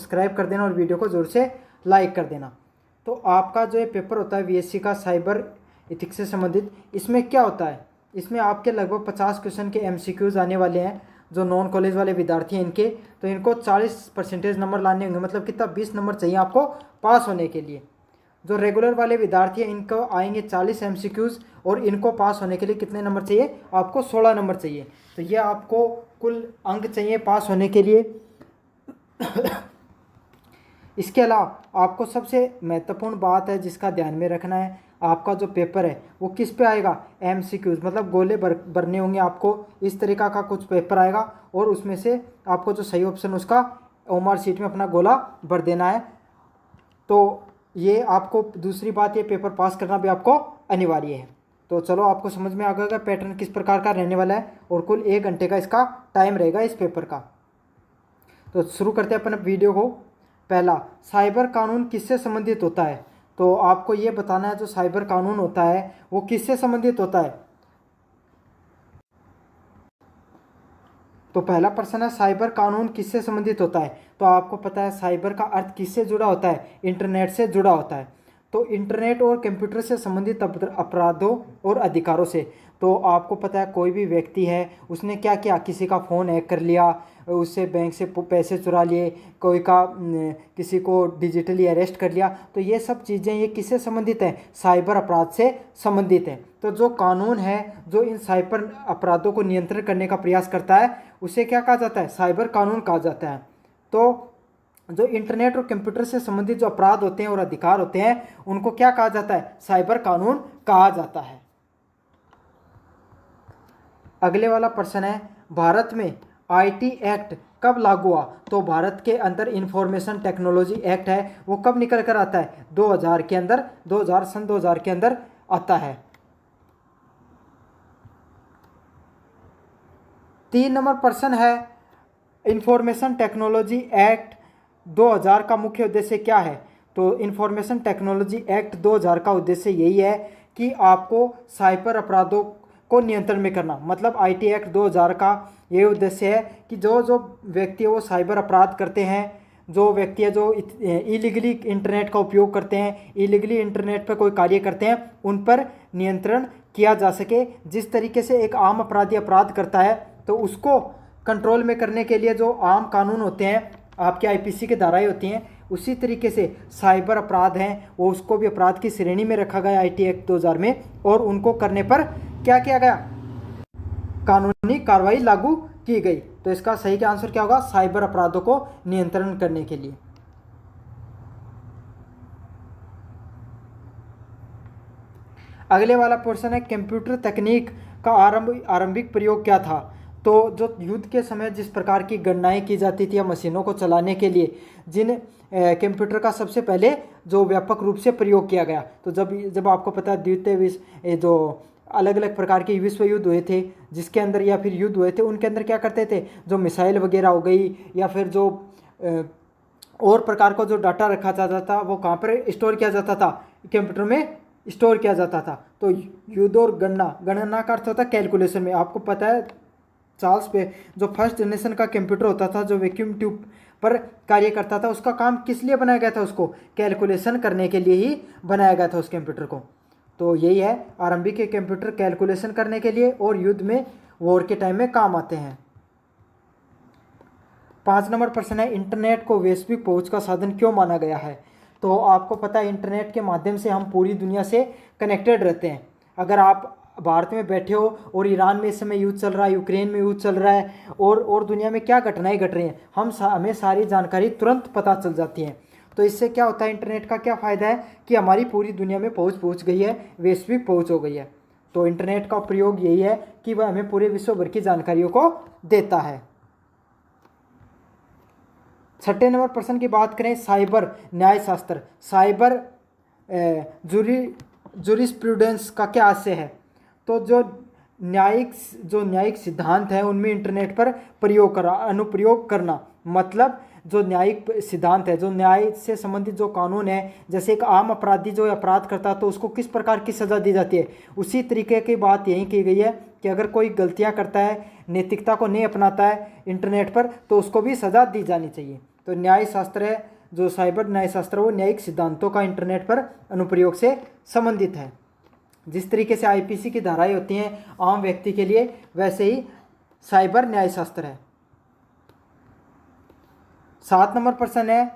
Subscribe कर देना और वीडियो को ज़रूर से लाइक कर देना। तो आपका जो ये पेपर होता है वीएससी का साइबर एथिक्स से संबंधित, इसमें क्या होता है, इसमें आपके लगभग 50 क्वेश्चन के एमसीक्यूज आने वाले हैं। जो नॉन कॉलेज वाले विद्यार्थी हैं इनके, तो इनको 40% नंबर लाने होंगे, मतलब कितना 20 नंबर चाहिए आपको पास होने के लिए। जो रेगुलर वाले विद्यार्थी हैं इनको आएंगे 40 एमसीक्यूज और इनको पास होने के लिए कितने नंबर चाहिए आपको 16 नंबर चाहिए। तो ये आपको कुल अंक चाहिए पास होने के लिए। इसके अलावा आपको सबसे महत्वपूर्ण बात है जिसका ध्यान में रखना है, आपका जो पेपर है वो किस पे आएगा, एमसीक्यूज, मतलब गोले भरने होंगे आपको। इस तरीका का कुछ पेपर आएगा और उसमें से आपको जो सही ऑप्शन उसका ओएमआर शीट में अपना गोला भर देना है। तो ये आपको दूसरी बात, ये पेपर पास करना भी आपको अनिवार्य है। तो चलो आपको समझ में आ गया पैटर्न किस प्रकार का रहने वाला है और कुल 1 घंटे का इसका टाइम रहेगा इस पेपर का। तो शुरू करते हैं अपन वीडियो को। पहला, साइबर कानून किससे संबंधित होता है। तो आपको ये बताना है जो साइबर कानून होता है वो किससे संबंधित होता है। तो पहला प्रश्न है साइबर कानून किससे संबंधित होता है। तो आपको पता है साइबर का अर्थ किससे जुड़ा होता है, इंटरनेट से जुड़ा होता है। तो इंटरनेट और कंप्यूटर से संबंधित अपराधों और अधिकारों से। तो आपको पता है कोई भी व्यक्ति है उसने क्या किया, किसी का फ़ोन हैक कर लिया, उससे बैंक से पैसे चुरा लिए, कोई का किसी को डिजिटली अरेस्ट कर लिया। तो ये सब चीज़ें ये किससे संबंधित है, साइबर अपराध से संबंधित है। तो जो कानून है जो इन साइबर अपराधों को नियंत्रण करने का प्रयास करता है उसे क्या कहा जाता है, साइबर कानून कहा जाता है। तो जो इंटरनेट और कंप्यूटर से संबंधित जो अपराध होते हैं और अधिकार होते हैं उनको क्या कहा जाता है, साइबर कानून कहा जाता है। अगले वाला प्रश्न है भारत में आईटी एक्ट कब लागू हुआ। तो भारत के अंदर इंफॉर्मेशन टेक्नोलॉजी एक्ट है वो कब निकल कर आता है, 2000 के अंदर, 2000 के अंदर आता है। 3 नंबर प्रश्न है इंफॉर्मेशन टेक्नोलॉजी एक्ट 2000 का मुख्य उद्देश्य क्या है। तो इंफॉर्मेशन टेक्नोलॉजी एक्ट 2000 का उद्देश्य यही है कि आपको साइबर अपराधों को नियंत्रण में करना। मतलब आईटी एक्ट 2000 का ये उद्देश्य है कि जो व्यक्ति है वो साइबर अपराध करते हैं, जो व्यक्ति है जो इलीगली इंटरनेट का उपयोग करते हैं, इलीगली इंटरनेट पर कोई कार्य करते हैं, उन पर नियंत्रण किया जा सके। जिस तरीके से एक आम अपराधी अपराध करता है तो उसको कंट्रोल में करने के लिए जो आम कानून होते हैं, आपके आईपीसी की धाराएं होती हैं, उसी तरीके से साइबर अपराध हैं वो उसको भी अपराध की श्रेणी में रखा गया आईटी एक्ट 2000 में। और उनको करने पर क्या किया गया, कानूनी कार्रवाई लागू की गई। तो इसका सही का आंसर क्या होगा, साइबर अपराधों को नियंत्रण करने के लिए। अगले वाला प्रश्न है कंप्यूटर तकनीक का आरंभिक प्रयोग क्या था। तो जो युद्ध के समय जिस प्रकार की गणनाएं की जाती थी या मशीनों को चलाने के लिए जिन कंप्यूटर का सबसे पहले जो व्यापक रूप से प्रयोग किया गया। तो जब आपको पता है द्वितीय विश्व जो अलग अलग प्रकार के विश्व युद्ध हुए थे जिसके अंदर या फिर युद्ध हुए थे उनके अंदर क्या करते थे, जो मिसाइल वगैरह हो गई या फिर जो और प्रकार का जो डाटा रखा जाता था वो कहाँ पर स्टोर किया जाता था, कंप्यूटर में स्टोर किया जाता था। तो युद्ध और गणना का अर्थ होता है कैलकुलेशन में। आपको पता है चार्ल्स पे जो फर्स्ट जनरेशन का कंप्यूटर होता था जो वैक्यूम ट्यूब पर कार्य करता था, उसका काम किस लिए बनाया गया था, उसको कैलकुलेशन करने के लिए ही बनाया गया था उस कंप्यूटर को। तो यही है, आरंभिक के कंप्यूटर कैलकुलेशन करने के लिए और युद्ध में वॉर के टाइम में काम आते हैं। 5 नंबर प्रश्न है इंटरनेट को वैश्विक पहुंच का साधन क्यों माना गया है। तो आपको पता है इंटरनेट के माध्यम से हम पूरी दुनिया से कनेक्टेड रहते हैं। अगर आप भारत में बैठे हो और ईरान में इस समय युद्ध चल रहा है, यूक्रेन में युद्ध चल रहा है और दुनिया में क्या घटनाएं घट रही हैं, हमें सारी जानकारी तुरंत पता चल जाती है। तो इससे क्या होता है, इंटरनेट का क्या फ़ायदा है कि हमारी पूरी दुनिया में पहुंच गई है, वैश्विक पहुंच हो गई है। तो इंटरनेट का प्रयोग यही है कि वह हमें पूरे विश्व भर की जानकारियों को देता है। 6 नंबर प्रश्न की बात करें साइबर न्यायशास्त्र, साइबर जूरिस्प्रूडेंस का क्या आशय है। तो जो न्यायिक सिद्धांत है उनमें इंटरनेट पर अनुप्रयोग करना। मतलब जो न्यायिक सिद्धांत है, जो न्याय से संबंधित जो कानून है, जैसे एक आम अपराधी जो अपराध करता है तो उसको किस प्रकार की सज़ा दी जाती है, उसी तरीके की बात यही की गई है कि अगर कोई गलतियां करता है, नैतिकता को नहीं अपनाता है इंटरनेट पर, तो उसको भी सज़ा दी जानी चाहिए। तो न्याय शास्त्र है जो साइबर न्याय शास्त्र वो न्यायिक सिद्धांतों का इंटरनेट पर अनुप्रयोग से संबंधित है। जिस तरीके से आईपीसी की धाराएं होती हैं आम व्यक्ति के लिए, वैसे ही साइबर न्याय शास्त्र है। 7 नंबर प्रश्न है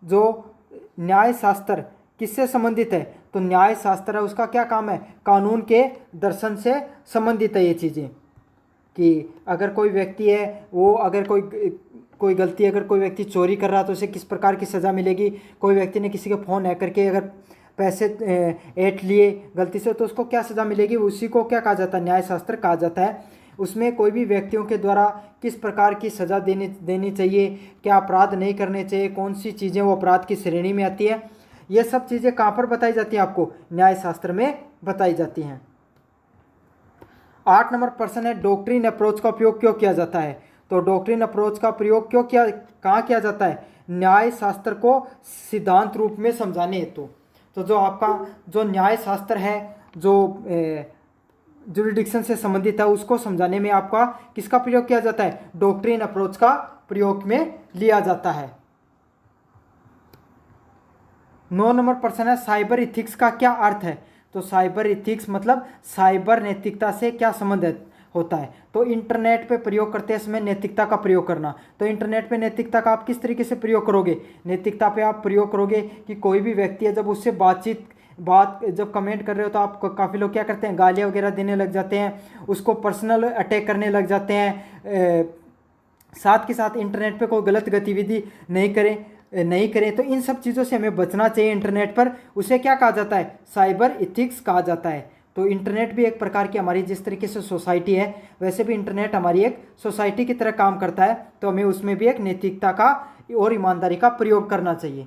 जो न्याय शास्त्र किससे संबंधित है, तो न्याय शास्त्र है उसका क्या काम है, कानून के दर्शन से संबंधित है ये चीज़ें, कि अगर कोई व्यक्ति है वो अगर कोई गलती, अगर कोई व्यक्ति चोरी कर रहा तो उसे किस प्रकार की सज़ा मिलेगी, कोई व्यक्ति ने किसी के फ़ोन हैक करके अगर पैसे ऐंठ लिए गलती से तो उसको क्या सज़ा मिलेगी, उसी को क्या कहा जाता है, न्याय शास्त्र कहा जाता है। उसमें कोई भी व्यक्तियों के द्वारा किस प्रकार की सज़ा देनी चाहिए, क्या अपराध नहीं करने चाहिए, कौन सी चीज़ें वो अपराध की श्रेणी में आती है, ये सब चीज़ें कहाँ पर बताई जाती हैं, आपको न्याय शास्त्र में बताई जाती हैं। 8 नंबर प्रश्न है डॉक्ट्रिन अप्रोच का उपयोग क्यों किया जाता है, तो डॉक्ट्रिन अप्रोच का प्रयोग कहाँ किया जाता है, न्याय शास्त्र को सिद्धांत रूप में समझाने हेतु। तो जो आपका जो न्याय शास्त्र है जो जुरिडिक्शन से संबंधित है उसको समझाने में आपका किसका प्रयोग किया जाता है, डॉक्ट्रिन अप्रोच का प्रयोग में लिया जाता है। 9 नंबर प्रश्न है साइबर इथिक्स का क्या अर्थ है, तो साइबर इथिक्स मतलब साइबर नैतिकता से क्या संबंध होता है, तो इंटरनेट पे प्रयोग करते समय नैतिकता का प्रयोग करना। तो इंटरनेट पे नैतिकता का आप किस तरीके से प्रयोग करोगे, नैतिकता पे आप प्रयोग करोगे कि कोई भी व्यक्ति है जब उससे जब कमेंट कर रहे हो तो आप काफ़ी लोग क्या करते हैं, गालियाँ वगैरह देने लग जाते हैं, उसको पर्सनल अटैक करने लग जाते हैं। साथ के साथ इंटरनेट पे कोई गलत गतिविधि नहीं करें, तो इन सब चीज़ों से हमें बचना चाहिए इंटरनेट पर। उसे क्या कहा जाता है, साइबर इथिक्स कहा जाता है। तो इंटरनेट भी एक प्रकार की हमारी जिस तरीके से सोसाइटी है वैसे भी इंटरनेट हमारी एक सोसाइटी की तरह काम करता है, तो हमें उसमें भी एक नैतिकता का और ईमानदारी का प्रयोग करना चाहिए।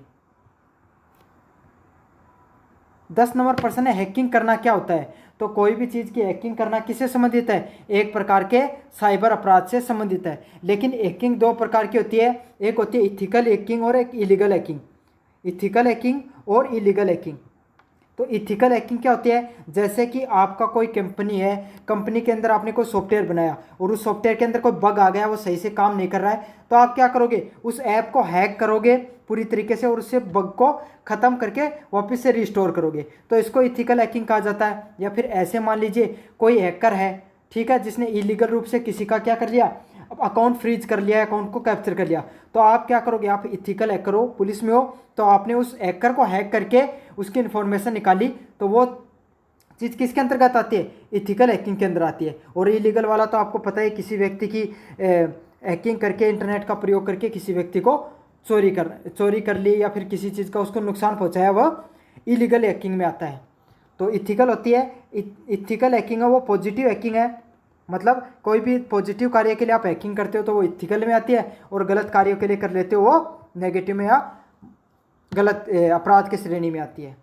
10 नंबर प्रश्न है हैकिंग करना क्या होता है, तो कोई भी चीज़ की हैकिंग करना किससे संबंधित है, एक प्रकार के साइबर अपराध से संबंधित है। लेकिन हैकिंग 2 प्रकार की होती है, एक होती है इथिकल हैकिंग और एक इलीगल हैकिंग। इथिकल हैकिंग और इलीगल हैकिंग। तो इथिकल हैकिंग क्या होती है, जैसे कि आपका कोई कंपनी है, कंपनी के अंदर आपने कोई सॉफ्टवेयर बनाया और उस सॉफ्टवेयर के अंदर कोई बग आ गया, वो सही से काम नहीं कर रहा है, तो आप क्या करोगे, उस ऐप को हैक करोगे पूरी तरीके से और उससे बग को ख़त्म करके वापस से रिस्टोर करोगे, तो इसको इथिकल हैकिंग कहा जाता है। या फिर ऐसे मान लीजिए कोई हैकर है, ठीक है, जिसने इलीगल रूप से किसी का क्या कर लिया, अकाउंट फ्रीज कर लिया, अकाउंट को कैप्चर कर लिया, तो आप क्या करोगे, आप इथिकल हैकर हो, पुलिस में हो, तो आपने उस हैकर को हैक करके उसकी इन्फॉर्मेशन निकाली, तो वो चीज़ किसके अंतर्गत आती है, इथिकल हैकिंग के अंदर आती है। और इलीगल वाला तो आपको पता है, किसी व्यक्ति की हैकिंग करके इंटरनेट का प्रयोग करके किसी व्यक्ति को चोरी कर ली या फिर किसी चीज़ का उसको नुकसान पहुंचाया, वह इलीगल हैकिंग में आता है। तो इथिकल होती है, इथिकल हैकिंग है वो पॉजिटिव हैकिंग है, मतलब कोई भी पॉजिटिव कार्य के लिए आप हैकिंग करते हो तो वो इथिकल में आती है, और गलत कार्यों के लिए कर लेते हो वो नेगेटिव में या गलत अपराध की श्रेणी में आती है।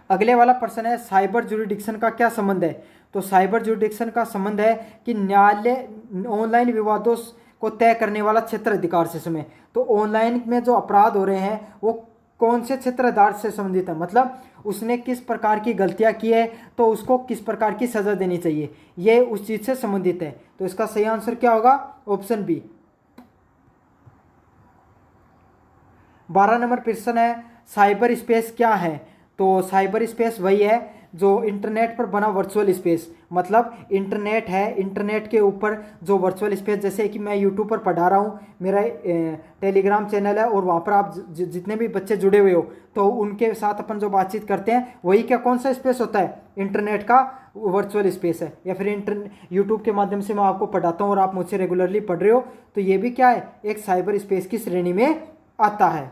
अगले वाला प्रश्न है साइबर जुरिडिक्शन का क्या संबंध है, तो साइबर जुरिडिक्शन का संबंध है कि न्यायालय ऑनलाइन विवादों को तय करने वाला क्षेत्र अधिकार से समय। तो ऑनलाइन में जो अपराध हो रहे हैं वो कौन से क्षेत्र अधिकार से संबंधित है, मतलब उसने किस प्रकार की गलतियां की है तो उसको किस प्रकार की सज़ा देनी चाहिए, ये उस चीज़ से संबंधित है। तो इसका सही आंसर क्या होगा, ऑप्शन बी। 12 नंबर प्रश्न है साइबर स्पेस क्या है, तो साइबर स्पेस वही है जो इंटरनेट पर बना वर्चुअल स्पेस, मतलब इंटरनेट है, इंटरनेट के ऊपर जो वर्चुअल स्पेस, जैसे कि मैं यूट्यूब पर पढ़ा रहा हूँ, मेरा टेलीग्राम चैनल है और वहाँ पर आप जितने भी बच्चे जुड़े हुए हो तो उनके साथ अपन जो बातचीत करते हैं वही क्या कौन सा स्पेस होता है, इंटरनेट का वर्चुअल स्पेस है। या फिर यूट्यूब के माध्यम से मैं आपको पढ़ाता हूँ और आप मुझसे रेगुलरली पढ़ रहे हो, तो ये भी क्या है, एक साइबर स्पेस की श्रेणी में आता है।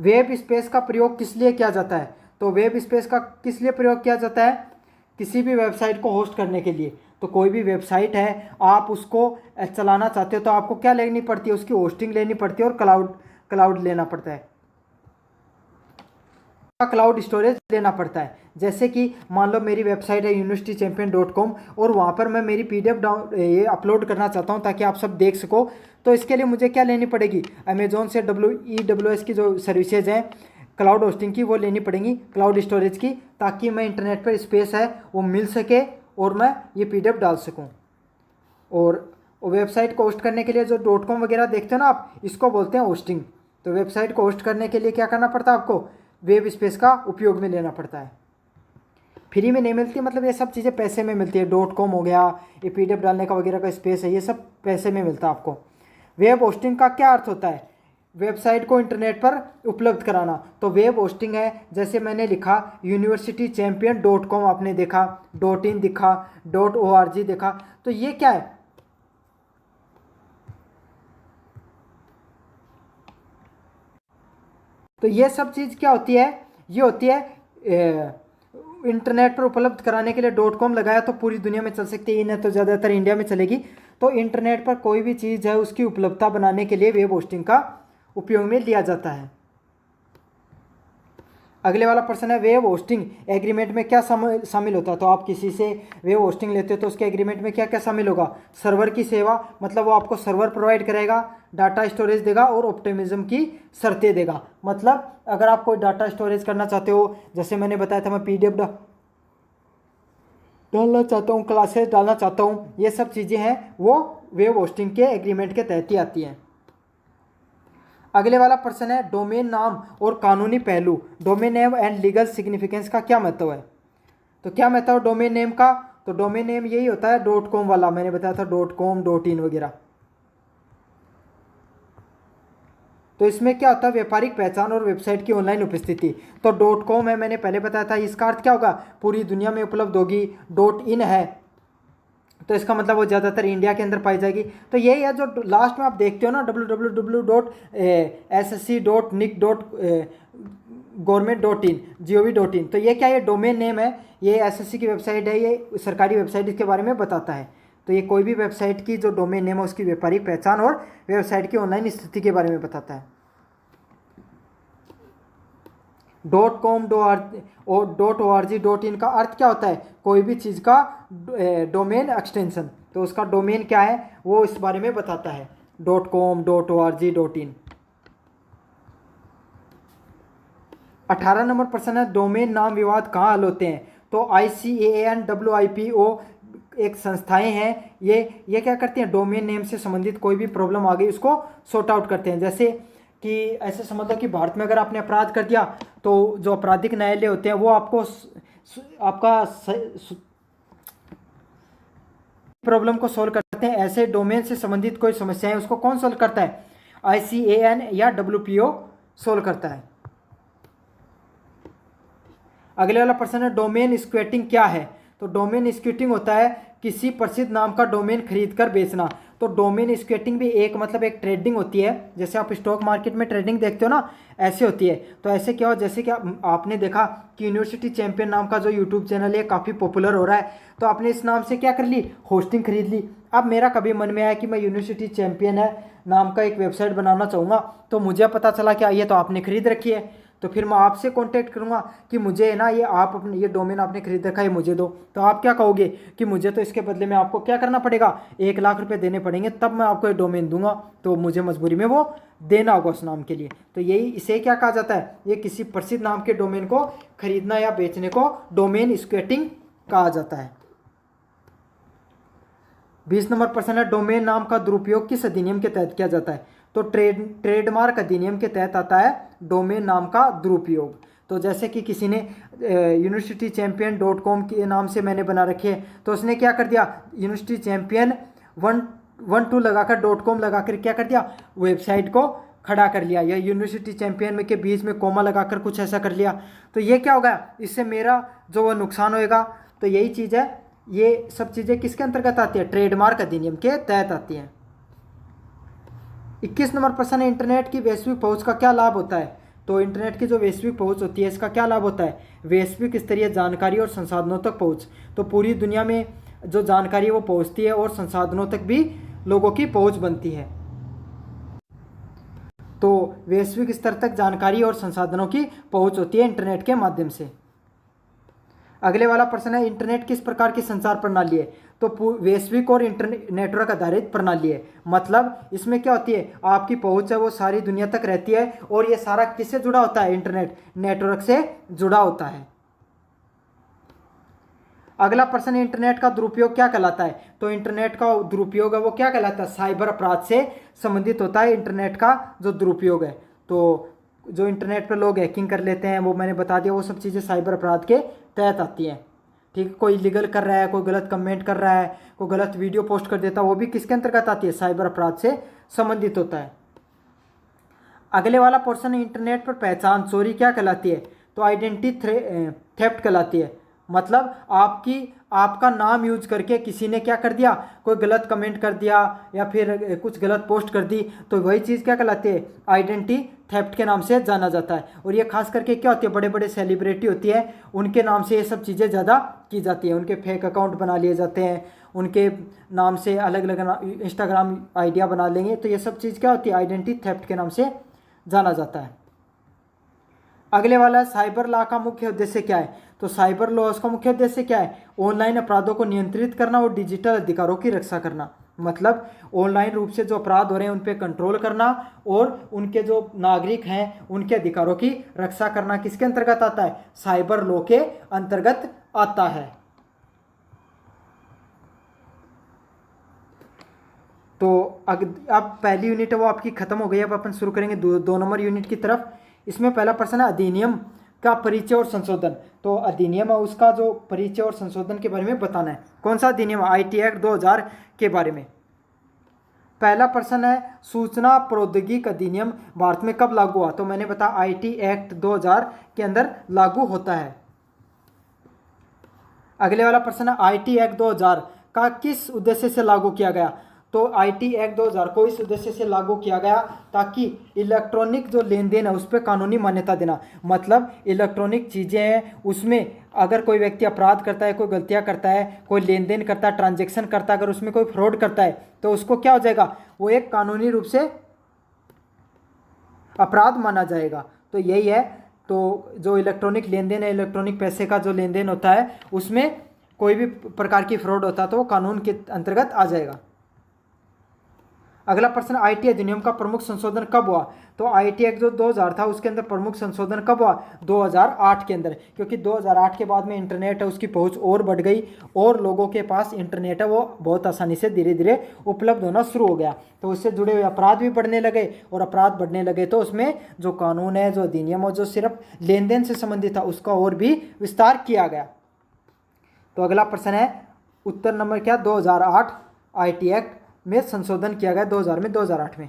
वेब स्पेस का प्रयोग किस लिए किया जाता है, तो वेब स्पेस का किस लिए प्रयोग किया जाता है, किसी भी वेबसाइट को होस्ट करने के लिए। तो कोई भी वेबसाइट है आप उसको चलाना चाहते हो तो आपको क्या लेनी पड़ती है, उसकी होस्टिंग लेनी पड़ती है और क्लाउड लेना पड़ता है, क्लाउड स्टोरेज लेना पड़ता है। जैसे कि मान लो मेरी वेबसाइट है universitychampion.com और वहाँ पर मैं मेरी PDF ये अपलोड करना चाहता हूँ ताकि आप सब देख सको, तो इसके लिए मुझे क्या लेनी पड़ेगी, अमेजोन से AWS की जो सर्विसेज हैं क्लाउड होस्टिंग की वो लेनी पड़ेंगी, क्लाउड स्टोरेज की, ताकि मैं इंटरनेट पर स्पेस है वो मिल सके और मैं ये PDF डाल सकूँ। वेबसाइट को होस्ट करने के लिए जो .com वगैरह देखते हो ना आप, इसको बोलते हैं होस्टिंग। तो वेबसाइट को होस्ट करने के लिए क्या करना पड़ता है आपको, वेब स्पेस का उपयोग में लेना पड़ता है। फ्री में नहीं मिलती, मतलब ये सब चीज़ें पैसे में मिलती है। .com हो गया, ये PDF डालने का वगैरह का स्पेस है, ये सब पैसे में मिलता है आपको। वेब होस्टिंग का क्या अर्थ होता है, वेबसाइट को इंटरनेट पर उपलब्ध कराना। तो वेब होस्टिंग है, जैसे मैंने लिखा यूनिवर्सिटी चैंपियन .com, आपने देखा .in दिखा, .org देखा, तो ये क्या है, तो ये सब चीज़ क्या होती है, ये होती है इंटरनेट पर उपलब्ध कराने के लिए .com लगाया तो पूरी दुनिया में चल सकती है, नहीं तो ज़्यादातर इंडिया में चलेगी। तो इंटरनेट पर कोई भी चीज़ है उसकी उपलब्धता बनाने के लिए वेब होस्टिंग का उपयोग में लिया जाता है। अगले वाला प्रश्न है, वेब होस्टिंग एग्रीमेंट में क्या शामिल होता है। तो आप किसी से वेब होस्टिंग लेते हो तो उसके एग्रीमेंट में क्या क्या शामिल होगा, सर्वर की सेवा, मतलब वो आपको सर्वर प्रोवाइड करेगा, डाटा स्टोरेज देगा और ऑप्टिमिज्म की शर्तें देगा। मतलब अगर आप कोई डाटा स्टोरेज करना चाहते हो, जैसे मैंने बताया था, मैं PDF डालना चाहता हूँ, क्लासेस डालना चाहता हूँ, ये सब चीज़ें हैं वो वेब होस्टिंग के एग्रीमेंट के तहत ही आती हैं। अगले वाला प्रश्न है, डोमेन नाम और कानूनी पहलू, domain name and legal significance का क्या महत्व है। तो क्या महत्व है डोमेन नेम का, तो डोमेन नेम यही होता है .com वाला, मैंने बताया था .com .in वगैरह। तो इसमें क्या होता है, व्यापारिक पहचान और वेबसाइट की ऑनलाइन उपस्थिति। तो .com है, मैंने पहले बताया था, इसका अर्थ क्या होगा, पूरी दुनिया में उपलब्ध होगी। .in है तो इसका मतलब वो ज़्यादातर इंडिया के अंदर पाई जाएगी। तो यही है जो लास्ट में आप देखते हो ना, www.ssc.nic.government.in, तो ये क्या, ये डोमेन नेम है, ये SSC की वेबसाइट है, ये सरकारी वेबसाइट, इसके बारे में बताता है। तो ये कोई भी वेबसाइट की जो डोमेन नेम है उसकी व्यापारिक पहचान और वेबसाइट की ऑनलाइन स्थिति के बारे में बताता है। .com और .org.in का अर्थ क्या होता है, कोई भी चीज़ का डोमेन एक्सटेंशन, तो उसका डोमेन क्या है वो इस बारे में बताता है, .com .org.in। 18 नंबर प्रश्न है, डोमेन नाम विवाद कहाँ हल होते हैं। तो ICANN WIPO एक संस्थाएं हैं, ये क्या करती हैं, डोमेन नेम से संबंधित कोई भी प्रॉब्लम आ गई उसको सॉर्ट आउट करते हैं। जैसे कि ऐसे समझ लो कि भारत में अगर आपने अपराध कर दिया तो जो आपराधिक न्यायालय होते हैं वो आपको आपका प्रॉब्लम को सॉल्व करते हैं। ऐसे डोमेन से संबंधित कोई समस्या है उसको कौन सॉल्व करता है, ICANN या WPO सॉल्व करता है। अगले वाला प्रश्न है, डोमेन स्क्वेटिंग क्या है। तो डोमेन स्क्वेटिंग होता है किसी प्रसिद्ध नाम का डोमेन खरीद कर बेचना। तो डोमेन स्क्वेटिंग भी एक मतलब एक ट्रेडिंग होती है, जैसे आप स्टॉक मार्केट में ट्रेडिंग देखते हो ना, ऐसे होती है। तो ऐसे क्या हो, जैसे कि आपने देखा कि यूनिवर्सिटी चैंपियन नाम का जो यूट्यूब चैनल है काफ़ी पॉपुलर हो रहा है, तो आपने इस नाम से क्या कर ली, होस्टिंग खरीद ली। अब मेरा कभी मन में आया कि मैं यूनिवर्सिटी चैंपियन है नाम का एक वेबसाइट बनाना चाहूँगा, तो मुझे पता चला कि ये तो आपने खरीद रखी है, तो फिर मैं आपसे कांटेक्ट करूंगा कि मुझे ना ये आप अपने ये डोमेन आपने खरीद रखा है, मुझे दो। तो आप क्या कहोगे कि मुझे तो इसके बदले में आपको क्या करना पड़ेगा, 1 लाख रुपए देने पड़ेंगे, तब मैं आपको ये डोमेन दूंगा। तो मुझे मजबूरी में वो देना होगा उस नाम के लिए। तो यही इसे क्या कहा जाता है, ये किसी प्रसिद्ध नाम के डोमेन को खरीदना या बेचने को डोमेन स्क्वेटिंग कहा जाता है। 20 नंबर प्रश्न है, डोमेन नाम का दुरुपयोग किस अधिनियम के तहत किया जाता है। तो ट्रेडमार्क अधिनियम के तहत आता है डोमेन नाम का दुरुपयोग। तो जैसे कि किसी ने यूनिवर्सिटी चैंपियन .com के नाम से मैंने बना रखी है, तो उसने क्या कर दिया, यूनिवर्सिटी चैंपियन 112 लगाकर .com लगाकर क्या कर दिया, वेबसाइट को खड़ा कर लिया, या यूनिवर्सिटी चैंपियन में के बीच में कोमा लगाकर कुछ ऐसा कर लिया। तो ये क्या होगा, इससे मेरा जो वो नुकसान होएगा। तो यही चीज़ है, ये सब चीज़ें किसके अंतर्गत आती है, ट्रेडमार्क अधिनियम के तहत आती हैं। 21 नंबर प्रश्न है, इंटरनेट की वैश्विक पहुंच का क्या लाभ होता है। तो इंटरनेट की जो वैश्विक पहुंच होती है इसका क्या लाभ होता है, वैश्विक स्तरीय जानकारी और संसाधनों तक पहुंच। तो पूरी दुनिया में जो जानकारी है वो पहुंचती है और संसाधनों तक भी लोगों की पहुंच बनती है। तो वैश्विक स्तर तक जानकारी और संसाधनों की पहुंच होती है इंटरनेट के माध्यम से। अगले वाला प्रश्न है, इंटरनेट किस प्रकार की संचार प्रणाली है। तो वैश्विक और इंटरनेट नेटवर्क आधारित प्रणाली है। मतलब इसमें क्या होती है, आपकी पहुंच है वो सारी दुनिया तक रहती है, और ये सारा किससे जुड़ा होता है, इंटरनेट नेटवर्क से जुड़ा होता है। अगला प्रश्न, इंटरनेट का दुरुपयोग क्या कहलाता है? तो इंटरनेट का दुरुपयोग है वो क्या कहलाता है? साइबर अपराध से संबंधित होता है इंटरनेट का जो दुरुपयोग है। तो जो इंटरनेट पर लोग हैकिंग कर लेते हैं, वो मैंने बता दिया, वो सब चीज़ें साइबर अपराध के तहत आती हैं। ठीक है, कोई लीगल कर रहा है, कोई गलत कमेंट कर रहा है, कोई गलत वीडियो पोस्ट कर देता है, वो भी किसके अंतर्गत आती है? साइबर अपराध से संबंधित होता है। अगले वाला पोर्शन, इंटरनेट पर पहचान चोरी क्या कहलाती है? तो आइडेंटिटी थेफ्ट कहलाती है। मतलब आपका नाम यूज करके किसी ने क्या कर दिया, कोई गलत कमेंट कर दिया या फिर कुछ गलत पोस्ट कर दी, तो वही चीज़ क्या कहलाती है? आइडेंटिटी थेफ्ट के नाम से जाना जाता है। और ये खास करके क्या होती है, बड़े बड़े सेलिब्रिटी होती है, उनके नाम से ये सब चीज़ें ज़्यादा की जाती है। उनके फेक अकाउंट बना लिए जाते हैं, उनके नाम से अलग अलग इंस्टाग्राम आइडिया बना लेंगे, तो ये सब चीज़ क्या होती है? आइडेंटिटी थेफ्ट के नाम से जाना जाता है। अगले वाला, साइबर लॉ का मुख्य उद्देश्य क्या है? तो साइबर लॉ का मुख्य उद्देश्य क्या है? ऑनलाइन अपराधों को नियंत्रित करना और डिजिटल अधिकारों की रक्षा करना। मतलब ऑनलाइन रूप से जो अपराध हो रहे हैं उन पर कंट्रोल करना और उनके जो नागरिक हैं उनके अधिकारों की रक्षा करना किसके अंतर्गत आता है? साइबर लॉ के अंतर्गत आता है। तो अब पहली यूनिट है वो आपकी खत्म हो गई। अब अपन शुरू करेंगे दो नंबर यूनिट की तरफ। इसमें पहला प्रश्न है अधिनियम का परिचय और संशोधन। तो अधिनियम है उसका जो परिचय और संशोधन के बारे में बताना है। कौन सा अधिनियम? आईटी एक्ट 2000 के बारे में। पहला प्रश्न है, सूचना प्रौद्योगिकी अधिनियम भारत में कब लागू हुआ? तो मैंने बताया आईटी एक्ट 2000 के अंदर लागू होता है। अगले वाला प्रश्न है, आईटी एक्ट 2000 का किस उद्देश्य से लागू किया गया? तो आईटी एक्ट 2000 को इस उद्देश्य से लागू किया गया ताकि इलेक्ट्रॉनिक जो लेन देन है उस पर कानूनी मान्यता देना। मतलब इलेक्ट्रॉनिक चीज़ें हैं, उसमें अगर कोई व्यक्ति अपराध करता है, कोई गलतियां करता है, कोई लेन देन करता है, ट्रांजैक्शन करता है, अगर उसमें कोई फ्रॉड करता है तो उसको क्या हो जाएगा? वो एक कानूनी रूप से अपराध माना जाएगा। तो यही है। तो जो इलेक्ट्रॉनिक लेन देन है, इलेक्ट्रॉनिक पैसे का जो लेन देन होता है उसमें कोई भी प्रकार की फ्रॉड होता है तो वो कानून के अंतर्गत आ जाएगा। अगला प्रश्न, आईटी अधिनियम का प्रमुख संशोधन कब हुआ? तो आईटी एक्ट जो 2000 था उसके अंदर प्रमुख संशोधन कब हुआ? 2008 के अंदर। क्योंकि 2008 के बाद में इंटरनेट है उसकी पहुंच और बढ़ गई और लोगों के पास इंटरनेट है वो बहुत आसानी से धीरे धीरे उपलब्ध होना शुरू हो गया। तो उससे जुड़े हुए अपराध भी बढ़ने लगे और अपराध बढ़ने लगे तो उसमें जो कानून है, जो अधिनियम है, जो सिर्फ लेन देन से संबंधित था उसका और भी विस्तार किया गया। तो अगला प्रश्न है, उत्तर नंबर क्या? 2008 आईटी एक्ट में संशोधन किया गया 2000 में, 2008 में।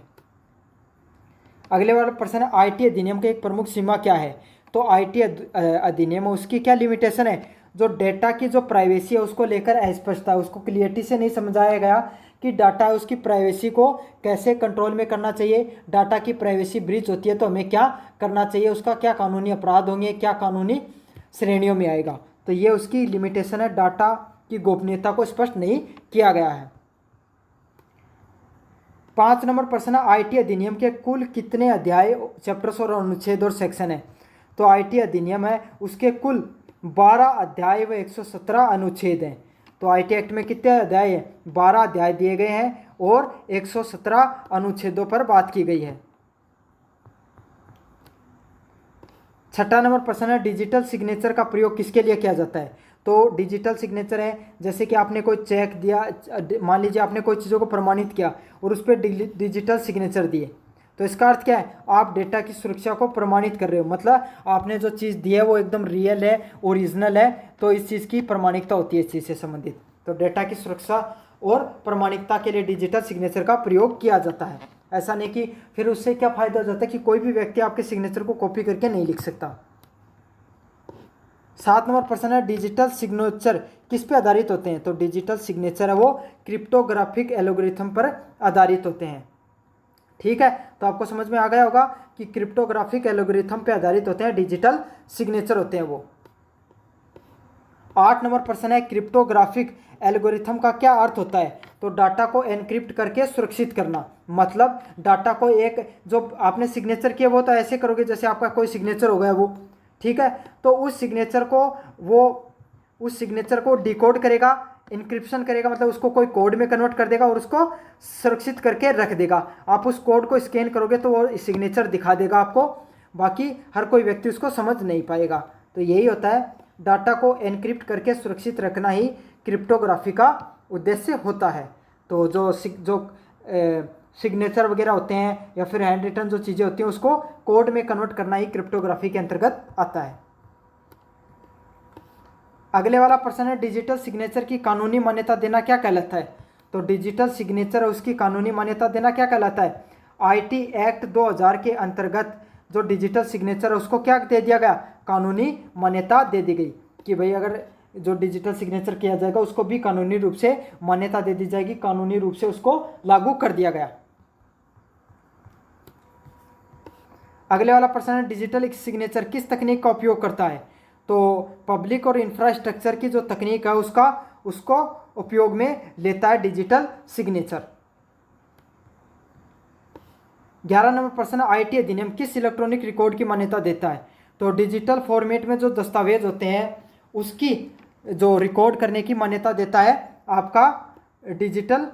अगले वाला प्रश्न है, आईटी अधिनियम की एक प्रमुख सीमा क्या है? तो आईटी अधिनियम उसकी क्या लिमिटेशन है? जो डेटा की जो प्राइवेसी है उसको लेकर अस्पष्टता है, उसको क्लियरिटी से नहीं समझाया गया कि डाटा है उसकी प्राइवेसी को कैसे कंट्रोल में करना चाहिए। डाटा की प्राइवेसी ब्रीच होती है तो हमें क्या करना चाहिए, उसका क्या कानूनी अपराध होंगे, क्या कानूनी श्रेणियों में आएगा। तो ये उसकी लिमिटेशन है, डाटा की गोपनीयता को स्पष्ट नहीं किया गया है। 5 नंबर प्रश्न, आईटी अधिनियम के कुल कितने अध्याय, चैप्टर्स और अनुच्छेद और सेक्शन है? तो आईटी अधिनियम है उसके कुल 12 अध्याय व 117 अनुच्छेद हैं। तो आईटी एक्ट में कितने अध्याय हैं? 12 अध्याय दिए गए हैं और 117 अनुच्छेदों पर बात की गई है। 6 नंबर प्रश्न है, डिजिटल सिग्नेचर का प्रयोग किसके लिए किया जाता है? तो डिजिटल सिग्नेचर है जैसे कि आपने कोई चेक दिया, मान लीजिए आपने कोई चीज़ों को प्रमाणित किया और उस पर डिजिटल सिग्नेचर दिए, तो इसका अर्थ क्या है? आप डेटा की सुरक्षा को प्रमाणित कर रहे हो। मतलब आपने जो चीज़ दी है वो एकदम रियल है, ओरिजिनल है, तो इस चीज़ की प्रमाणिकता होती है इस चीज़ से संबंधित। तो डेटा की सुरक्षा और प्रमाणिकता के लिए डिजिटल सिग्नेचर का प्रयोग किया जाता है। ऐसा नहीं कि फिर उससे क्या फ़ायदा हो जाता है कि कोई भी व्यक्ति आपके सिग्नेचर को कॉपी करके नहीं लिख सकता। 7 नंबर प्रश्न है, डिजिटल सिग्नेचर किस पे आधारित होते हैं? तो डिजिटल सिग्नेचर है वो क्रिप्टोग्राफिक एल्गोरिथम पर आधारित होते हैं। ठीक है, तो आपको समझ में आ गया होगा कि क्रिप्टोग्राफिक एल्गोरिथम पे आधारित होते हैं, डिजिटल सिग्नेचर होते हैं वो। 8 नंबर प्रश्न है, क्रिप्टोग्राफिक एल्गोरिथम का क्या अर्थ होता है? तो डाटा को एनक्रिप्ट करके सुरक्षित करना। मतलब डाटा को एक जो आपने सिग्नेचर किया वो तो ऐसे करोगे जैसे आपका कोई सिग्नेचर हो गया वो, ठीक है, तो उस सिग्नेचर को डिकोड करेगा, इंक्रिप्शन करेगा, मतलब उसको कोई कोड में कन्वर्ट कर देगा और उसको सुरक्षित करके रख देगा। आप उस कोड को स्कैन करोगे तो वो सिग्नेचर दिखा देगा आपको, बाकी हर कोई व्यक्ति उसको समझ नहीं पाएगा। तो यही होता है डाटा को एनक्रिप्ट करके सुरक्षित रखना ही क्रिप्टोग्राफी का उद्देश्य होता है। तो जो सिग्नेचर वगैरह होते हैं या फिर हैंड रिटन जो चीज़ें होती हैं उसको कोड में कन्वर्ट करना ही क्रिप्टोग्राफी के अंतर्गत आता है। अगले वाला प्रश्न है, डिजिटल सिग्नेचर की कानूनी मान्यता देना क्या कहलाता है? तो डिजिटल सिग्नेचर और उसकी कानूनी मान्यता देना क्या कहलाता है? आईटी एक्ट 2000 के अंतर्गत जो डिजिटल सिग्नेचर है उसको क्या दे दिया गया? कानूनी मान्यता दे दी गई कि भाई अगर जो डिजिटल सिग्नेचर किया जाएगा उसको भी कानूनी रूप से मान्यता दे दी जाएगी, कानूनी रूप से उसको लागू कर दिया गया। अगले वाला प्रश्न है, डिजिटल सिग्नेचर किस तकनीक का उपयोग करता है? तो पब्लिक और इंफ्रास्ट्रक्चर की जो तकनीक है उसको उपयोग में लेता है डिजिटल सिग्नेचर। 11 नंबर प्रश्न, आईटी अधिनियम किस इलेक्ट्रॉनिक रिकॉर्ड की मान्यता देता है? तो डिजिटल फॉर्मेट में जो दस्तावेज होते हैं उसकी जो रिकॉर्ड करने की मान्यता देता है आपका डिजिटल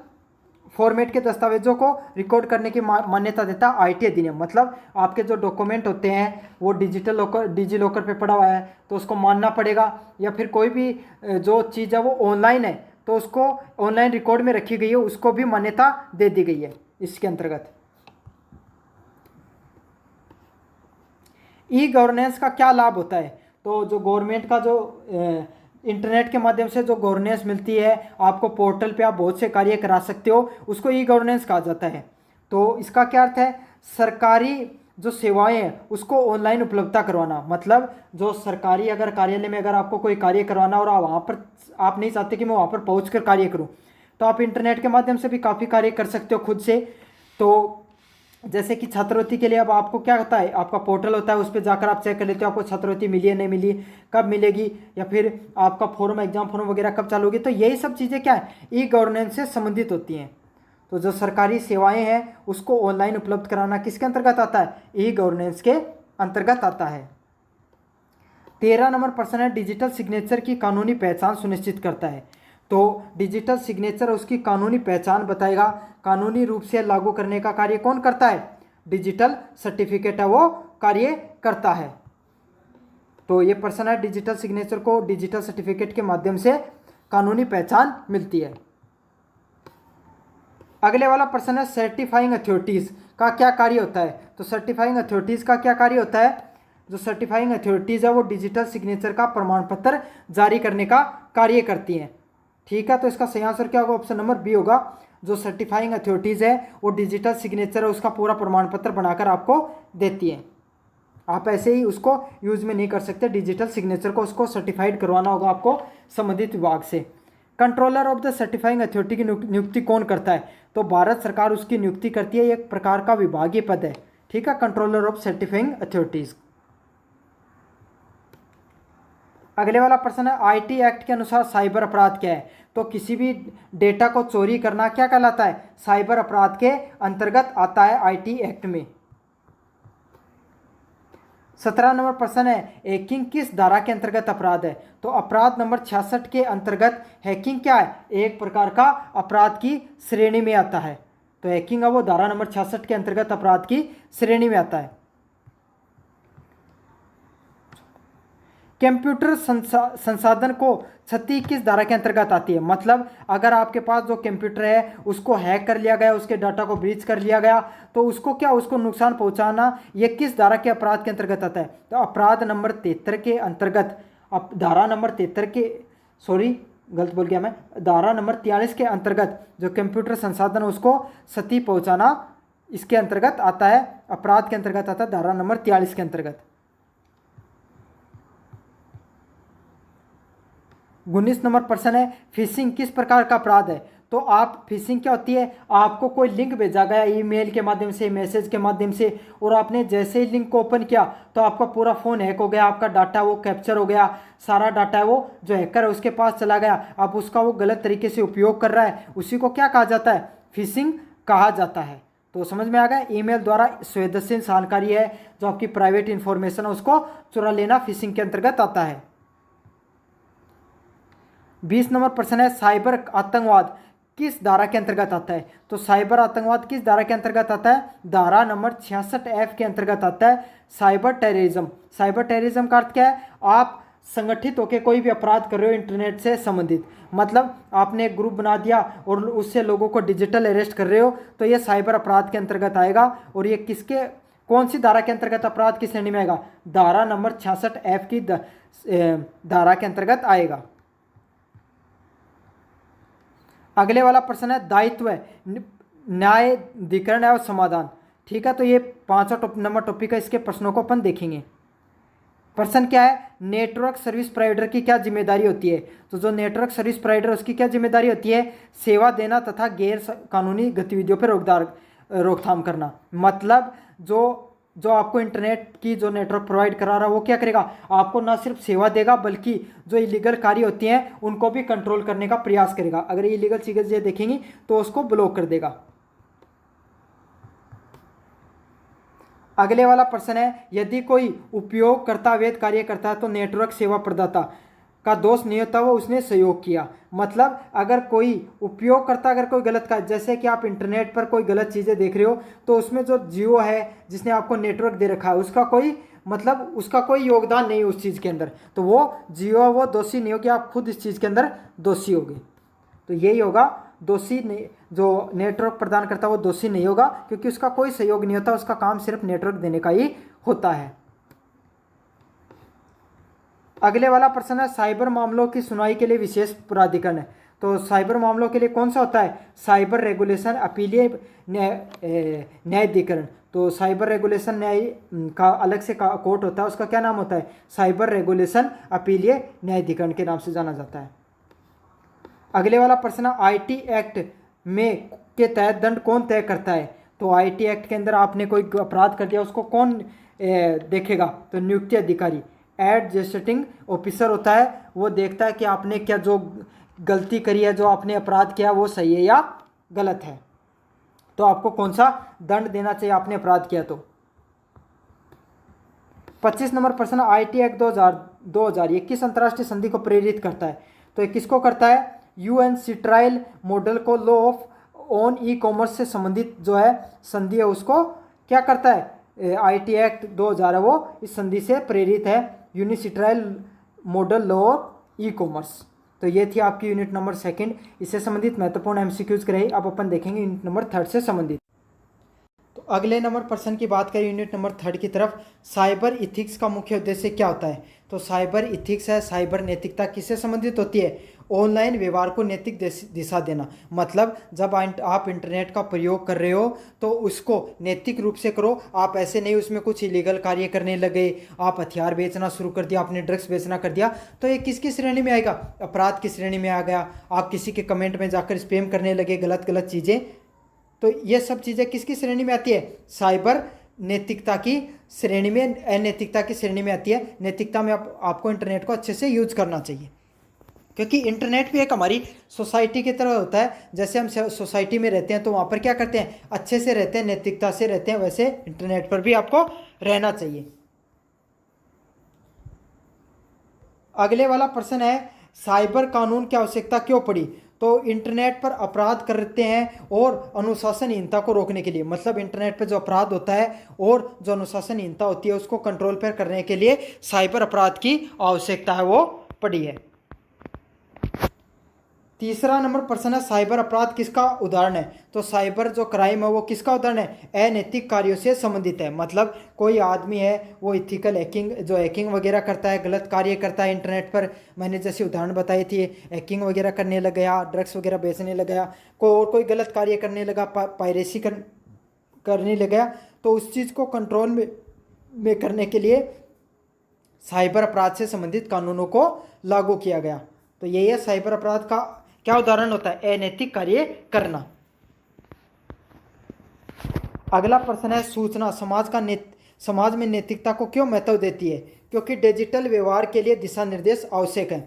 फॉर्मेट के दस्तावेजों को रिकॉर्ड करने की मान्यता देता है आईटी अधिनियम। मतलब आपके जो डॉक्यूमेंट होते हैं वो डिजी लॉकर पे पड़ा हुआ है तो उसको मानना पड़ेगा, या फिर कोई भी जो चीज़ है वो ऑनलाइन है तो उसको ऑनलाइन रिकॉर्ड में रखी गई है उसको भी मान्यता दे दी गई है इसके अंतर्गत। ई गवर्नेंस का क्या लाभ होता है? तो जो गवर्नमेंट का जो इंटरनेट के माध्यम से जो गवर्नेंस मिलती है आपको, पोर्टल पे आप बहुत से कार्य करा सकते हो, उसको ई गवर्नेंस कहा जाता है। तो इसका क्या अर्थ है? सरकारी जो सेवाएं हैं उसको ऑनलाइन उपलब्धता करवाना। मतलब जो सरकारी अगर कार्यालय में अगर आपको कोई कार्य करवाना और आप वहाँ पर आप नहीं चाहते कि मैं वहाँ पर पहुँच कर कार्य करूँ तो आप इंटरनेट के माध्यम से भी काफ़ी कार्य कर सकते हो खुद से। तो जैसे कि छात्रवृत्ति के लिए अब आपको क्या होता है, आपका पोर्टल होता है, उस पर जाकर आप चेक कर लेते हो आपको छात्रवृत्ति मिली है नहीं मिली, कब मिलेगी, या फिर आपका फॉर्म एग्जाम फॉर्म वगैरह कब चालू होगी। तो यही सब चीज़ें क्या है, ई गवर्नेंस से संबंधित होती हैं। तो जो सरकारी सेवाएं हैं उसको ऑनलाइन उपलब्ध कराना किसके अंतर्गत आता है? ई गवर्नेंस के अंतर्गत आता है। 13 नंबर प्रश्न है, डिजिटल सिग्नेचर की कानूनी पहचान सुनिश्चित करता है। तो डिजिटल सिग्नेचर उसकी कानूनी पहचान बताएगा, कानूनी रूप से लागू करने का कार्य कौन करता है? डिजिटल सर्टिफिकेट है वो कार्य करता है। तो ये प्रश्न है, डिजिटल सिग्नेचर को डिजिटल सर्टिफिकेट के माध्यम से कानूनी पहचान मिलती है। अगले वाला प्रश्न है, सर्टिफाइंग अथॉरिटीज का क्या कार्य होता है? तो सर्टिफाइंग अथॉरिटीज का क्या कार्य होता है? जो सर्टिफाइंग अथॉरिटीज है वो डिजिटल सिग्नेचर का प्रमाण पत्र जारी करने का कार्य करती हैं। ठीक है, तो इसका सही आंसर क्या होगा? ऑप्शन नंबर बी होगा। जो सर्टिफाइंग अथॉरिटीज़ है वो डिजिटल सिग्नेचर है उसका पूरा प्रमाण पत्र बनाकर आपको देती है। आप ऐसे ही उसको यूज़ में नहीं कर सकते, डिजिटल सिग्नेचर को उसको सर्टिफाइड करवाना होगा आपको संबंधित विभाग से। Controller of the certifying authority की नियुक्ति कौन करता है? तो भारत सरकार उसकी नियुक्ति करती है, एक प्रकार का विभागीय पद है। ठीक है, कंट्रोलर ऑफ सर्टिफाइंग अथॉरिटीज़। अगले वाला प्रश्न है, आईटी एक्ट के अनुसार साइबर अपराध क्या है? तो किसी भी डेटा को चोरी करना क्या कहलाता है? साइबर अपराध के अंतर्गत आता है आईटी एक्ट में। 17 नंबर प्रश्न है, हैकिंग किस धारा के अंतर्गत अपराध है? तो अपराध नंबर 66 के अंतर्गत हैकिंग क्या है? एक प्रकार का अपराध की श्रेणी में आता है। तो हैकिंग है वो धारा नंबर 66 के अंतर्गत अपराध की श्रेणी में आता है। कंप्यूटर संसाधन को क्षति किस धारा के अंतर्गत आती है? मतलब अगर आपके पास जो कंप्यूटर है उसको हैक कर लिया गया, उसके डाटा को ब्रीच कर लिया गया तो उसको नुकसान पहुंचाना ये किस धारा के अपराध के अंतर्गत आता है? तो अपराध नंबर 73 के अंतर्गत, धारा नंबर 73 के, सॉरी गलत बोल गया मैं, धारा नंबर 43 के अंतर्गत जो कंप्यूटर संसाधन उसको क्षति पहुँचाना इसके अंतर्गत आता है, अपराध के अंतर्गत आता है, धारा नंबर 43 के अंतर्गत। 19 नंबर प्रश्न है, फिशिंग किस प्रकार का अपराध है? तो आप फिशिंग क्या होती है? आपको कोई लिंक भेजा गया ईमेल के माध्यम से, मैसेज के माध्यम से, और आपने जैसे ही लिंक को ओपन किया तो आपका पूरा फ़ोन हैक हो गया, आपका डाटा वो कैप्चर हो गया, सारा डाटा है वो जो हैकर है उसके पास चला गया, अब उसका वो गलत तरीके से उपयोग कर रहा है, उसी को क्या कहा जाता है? फिशिंग कहा जाता है। तो समझ में आ गया, ईमेल द्वारा संवेदनशील जानकारी है जो आपकी प्राइवेट इन्फॉर्मेशन है उसको चुरा लेना फिशिंग के अंतर्गत आता है। 20 नंबर प्रश्न है, साइबर आतंकवाद किस धारा के अंतर्गत आता है? तो साइबर आतंकवाद किस धारा के अंतर्गत आता है? धारा नंबर 66F के अंतर्गत आता है, साइबर टेररिज्म। साइबर टेररिज्म का अर्थ क्या है? आप संगठित होकर कोई भी अपराध कर रहे हो इंटरनेट से संबंधित, मतलब आपने एक ग्रुप बना दिया और उससे लोगों को डिजिटल अरेस्ट कर रहे हो, तो ये साइबर अपराध के अंतर्गत आएगा। और ये किसके, कौन सी धारा के अंतर्गत अपराध की श्रेणी में आएगा? धारा नंबर 66F की धारा के अंतर्गत आएगा। अगले वाला प्रश्न है दायित्व, न्यायाधिकरण और समाधान। ठीक है, तो ये 5वां नंबर टॉपिक है, इसके प्रश्नों को अपन देखेंगे। प्रश्न क्या है? नेटवर्क सर्विस प्रोवाइडर की क्या जिम्मेदारी होती है? तो जो नेटवर्क सर्विस प्रोवाइडर उसकी क्या जिम्मेदारी होती है? सेवा देना तथा गैर कानूनी गतिविधियों पर रोकथाम करना। मतलब जो आपको इंटरनेट की जो नेटवर्क प्रोवाइड करा रहा है वो क्या करेगा? आपको ना सिर्फ सेवा देगा बल्कि जो इलीगल कार्य होती हैं उनको भी कंट्रोल करने का प्रयास करेगा। अगर इलीगल चीजें देखेंगी तो उसको ब्लॉक कर देगा। अगले वाला प्रश्न है यदि कोई उपयोगकर्ता अवैध कार्य करता है तो नेटवर्क सेवा प्रदाता का दोष नहीं होता, वो उसने सहयोग किया। मतलब अगर कोई उपयोगकर्ता अगर कोई गलत कार्य, जैसे कि आप इंटरनेट पर कोई गलत चीज़ें देख रहे हो तो उसमें जो जियो है जिसने आपको नेटवर्क दे रखा है उसका कोई मतलब उसका कोई योगदान नहीं उस चीज़ के अंदर, तो वो जियो वो दोषी नहीं होगी, आप खुद इस चीज़ के अंदर दोषी होगे। तो यही होगा, दोषी नहीं, जो नेटवर्क प्रदान करता है वो दोषी नहीं होगा क्योंकि उसका कोई सहयोग नहीं होता, उसका काम सिर्फ नेटवर्क देने का ही होता है। अगले वाला प्रश्न है साइबर मामलों की सुनवाई के लिए विशेष प्राधिकरण है। तो साइबर मामलों के लिए कौन सा होता है? साइबर रेगुलेशन अपीलीय न्यायाधिकरण। तो साइबर रेगुलेशन न्याय का अलग से कोर्ट होता है, उसका क्या नाम होता है? साइबर रेगुलेशन अपीलीय न्यायाधिकरण के नाम से जाना जाता है। अगले वाला प्रश्न IT एक्ट में के तहत दंड कौन तय करता है? तो IT एक्ट के अंदर आपने कोई अपराध कर दिया उसको कौन देखेगा? तो नियुक्ति अधिकारी एडजस्टिंग ऑफिसर होता है, वो देखता है कि आपने क्या जो गलती करी है, जो आपने अपराध किया वो सही है या गलत है, तो आपको कौन सा दंड देना चाहिए आपने अपराध किया तो। 25 नंबर प्रश्न IT एक्ट 2000 ये किस अंतर्राष्ट्रीय संधि को प्रेरित करता है? तो ये किसको करता है? UNCITRAL मॉडल को लॉ ऑफ ऑन ई-कॉमर्स से संबंधित जो है संधि है उसको क्या करता है? IT एक्ट 2000 है वो इस संधि से प्रेरित है, UNCITRAL model law of e-commerce. तो ये थी आपकी यूनिट नंबर 2 इससे संबंधित महत्वपूर्ण MCQs रही। अब अपन देखेंगे यूनिट नंबर 3 से संबंधित। तो अगले नंबर प्रश्न की बात करें यूनिट नंबर 3 की तरफ, साइबर इथिक्स का मुख्य उद्देश्य क्या होता है? तो साइबर इथिक्स है साइबर नैतिकता किससे संबंधित होती है? ऑनलाइन व्यवहार को नैतिक दिशा देना। मतलब जब आप इंटरनेट का प्रयोग कर रहे हो तो उसको नैतिक रूप से करो, आप ऐसे नहीं उसमें कुछ इलीगल कार्य करने लगे, आप हथियार बेचना शुरू कर दिया, आपने ड्रग्स बेचना कर दिया, तो ये किसकी श्रेणी में आएगा? अपराध की श्रेणी में आ गया। आप किसी के कमेंट में जाकर स्पैम करने लगे गलत चीज़ें, तो ये सब चीज़ें किसकी श्रेणी में आती है? साइबर नैतिकता की श्रेणी में, अनैतिकता की श्रेणी में आती है। नैतिकता में आपको इंटरनेट को अच्छे से यूज करना चाहिए, क्योंकि इंटरनेट भी एक हमारी सोसाइटी की तरह होता है। जैसे हम सोसाइटी में रहते हैं तो वहाँ पर क्या करते हैं? अच्छे से रहते हैं, नैतिकता से रहते हैं, वैसे इंटरनेट पर भी आपको रहना चाहिए। अगले वाला प्रश्न है साइबर कानून की आवश्यकता क्यों पड़ी? तो इंटरनेट पर अपराध करते हैं और अनुशासनहीनता को रोकने के लिए। मतलब इंटरनेट पर जो अपराध होता है और जो अनुशासनहीनता होती है उसको कंट्रोल पर करने के लिए साइबर अपराध की आवश्यकता है वो पड़ी है। तीसरा नंबर प्रश्न है साइबर अपराध किसका उदाहरण है? तो साइबर जो क्राइम है वो किसका उदाहरण है? अनैतिक कार्यों से संबंधित है। मतलब कोई आदमी है वो इथिकल हैकिंग वगैरह करता है, गलत कार्य करता है इंटरनेट पर, मैंने जैसे उदाहरण बताई थी, हैकिंग वगैरह करने लग गया, ड्रग्स वगैरह बेचने लग गया, कोई गलत कार्य करने लगा, पायरेसी करने लग गया, तो उस चीज़ को कंट्रोल में करने के लिए साइबर अपराध से संबंधित कानूनों को लागू किया गया। तो यही है साइबर अपराध का क्या उदाहरण होता है? अनैतिक कार्य करना। अगला प्रश्न है सूचना समाज में नैतिकता को क्यों महत्व देती है? क्योंकि डिजिटल व्यवहार के लिए दिशा निर्देश आवश्यक है।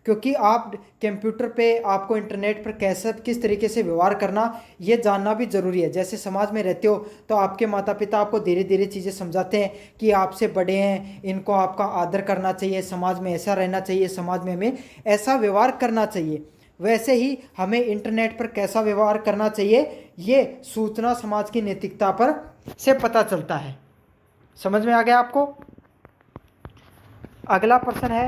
क्योंकि आप कंप्यूटर पे आपको इंटरनेट पर कैसे किस तरीके से व्यवहार करना ये जानना भी ज़रूरी है। जैसे समाज में रहते हो तो आपके माता पिता आपको धीरे धीरे चीज़ें समझाते हैं कि आपसे बड़े हैं, इनको आपका आदर करना चाहिए, समाज में ऐसा रहना चाहिए, समाज में हमें ऐसा व्यवहार करना चाहिए। वैसे ही हमें इंटरनेट पर कैसा व्यवहार करना चाहिए ये सूचना समाज की नैतिकता पर से पता चलता है। समझ में आ गया आपको? अगला प्रश्न है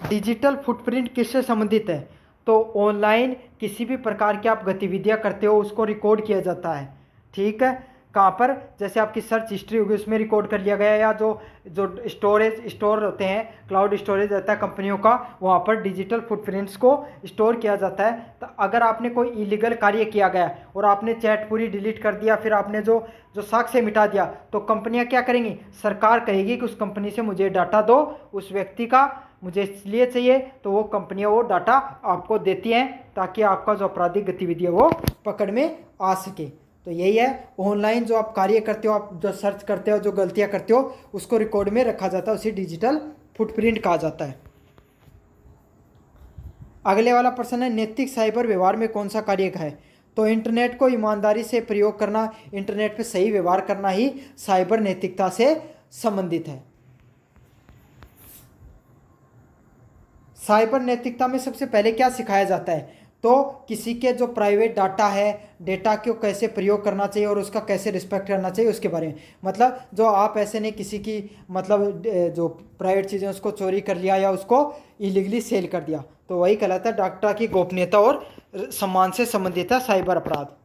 डिजिटल फुटप्रिंट किससे संबंधित है? तो ऑनलाइन किसी भी प्रकार की आप गतिविधियां करते हो उसको रिकॉर्ड किया जाता है। ठीक है, कहाँ पर? जैसे आपकी सर्च हिस्ट्री होगी उसमें रिकॉर्ड कर लिया गया, या जो जो स्टोर होते हैं, क्लाउड स्टोरेज रहता है कंपनियों का, वहाँ पर डिजिटल फुटप्रिंट्स को स्टोर किया जाता है। तो अगर आपने कोई इलीगल कार्य किया गया और आपने चैट पूरी डिलीट कर दिया, फिर आपने जो जो साक्ष्य मिटा दिया, तो कंपनियां क्या करेंगी? सरकार कहेगी कि उस कंपनी से मुझे डाटा दो, उस व्यक्ति का मुझे इसलिए चाहिए, तो वो कंपनियां वो डाटा आपको देती हैं ताकि आपका जो आपराधिक गतिविधि है वो पकड़ में आ सके। तो यही है, ऑनलाइन जो आप कार्य करते हो, आप जो सर्च करते हो, जो गलतियां करते हो, उसको रिकॉर्ड में रखा जाता है, उसे डिजिटल फुटप्रिंट कहा जाता है। अगले वाला प्रश्न है, नैतिक साइबर व्यवहार में कौन सा कार्य है? तो इंटरनेट को ईमानदारी से प्रयोग करना, इंटरनेट पे सही व्यवहार करना ही साइबर नैतिकता से संबंधित है। साइबर नैतिकता में सबसे पहले क्या सिखाया जाता है? तो किसी के जो प्राइवेट डाटा है, डेटा को कैसे प्रयोग करना चाहिए और उसका कैसे रिस्पेक्ट करना चाहिए उसके बारे में। मतलब जो आप ऐसे नहीं किसी की मतलब जो प्राइवेट चीज़ें उसको चोरी कर लिया या उसको इलीगली सेल कर दिया, तो वही कहलाता है डाटा की गोपनीयता और सम्मान से संबंधित है साइबर अपराध।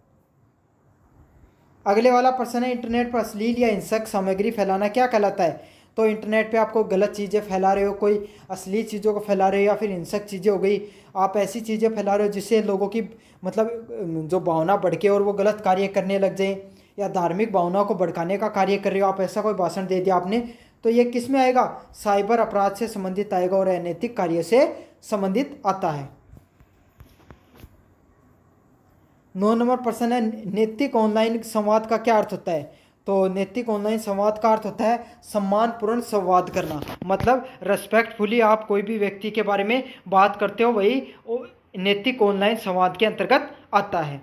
अगले वाला प्रश्न है, इंटरनेट पर अश्लील या हिंसक सामग्री फैलाना क्या कहलाता है? तो इंटरनेट पे आपको गलत चीज़ें फैला रहे हो, कोई अश्लील चीज़ों को फैला रहे हो, या फिर हिंसक चीज़ें हो गई, आप ऐसी चीज़ें फैला रहे हो जिससे लोगों की मतलब जो भावना भड़के और वो गलत कार्य करने लग जाए, या धार्मिक भावनाओं को भड़काने का कार्य कर रहे हो, आप ऐसा कोई भाषण दे दिया आपने, तो ये किस में आएगा? साइबर अपराध से संबंधित आएगा और अनैतिक कार्य से संबंधित आता है। 9 नंबर प्रश्न है, नैतिक ऑनलाइन संवाद का क्या अर्थ होता है? तो नैतिक ऑनलाइन संवाद का अर्थ होता है सम्मानपूर्ण संवाद करना, मतलब रेस्पेक्टफुली आप कोई भी व्यक्ति के बारे में बात करते हो, वही नैतिक ऑनलाइन संवाद के अंतर्गत आता है।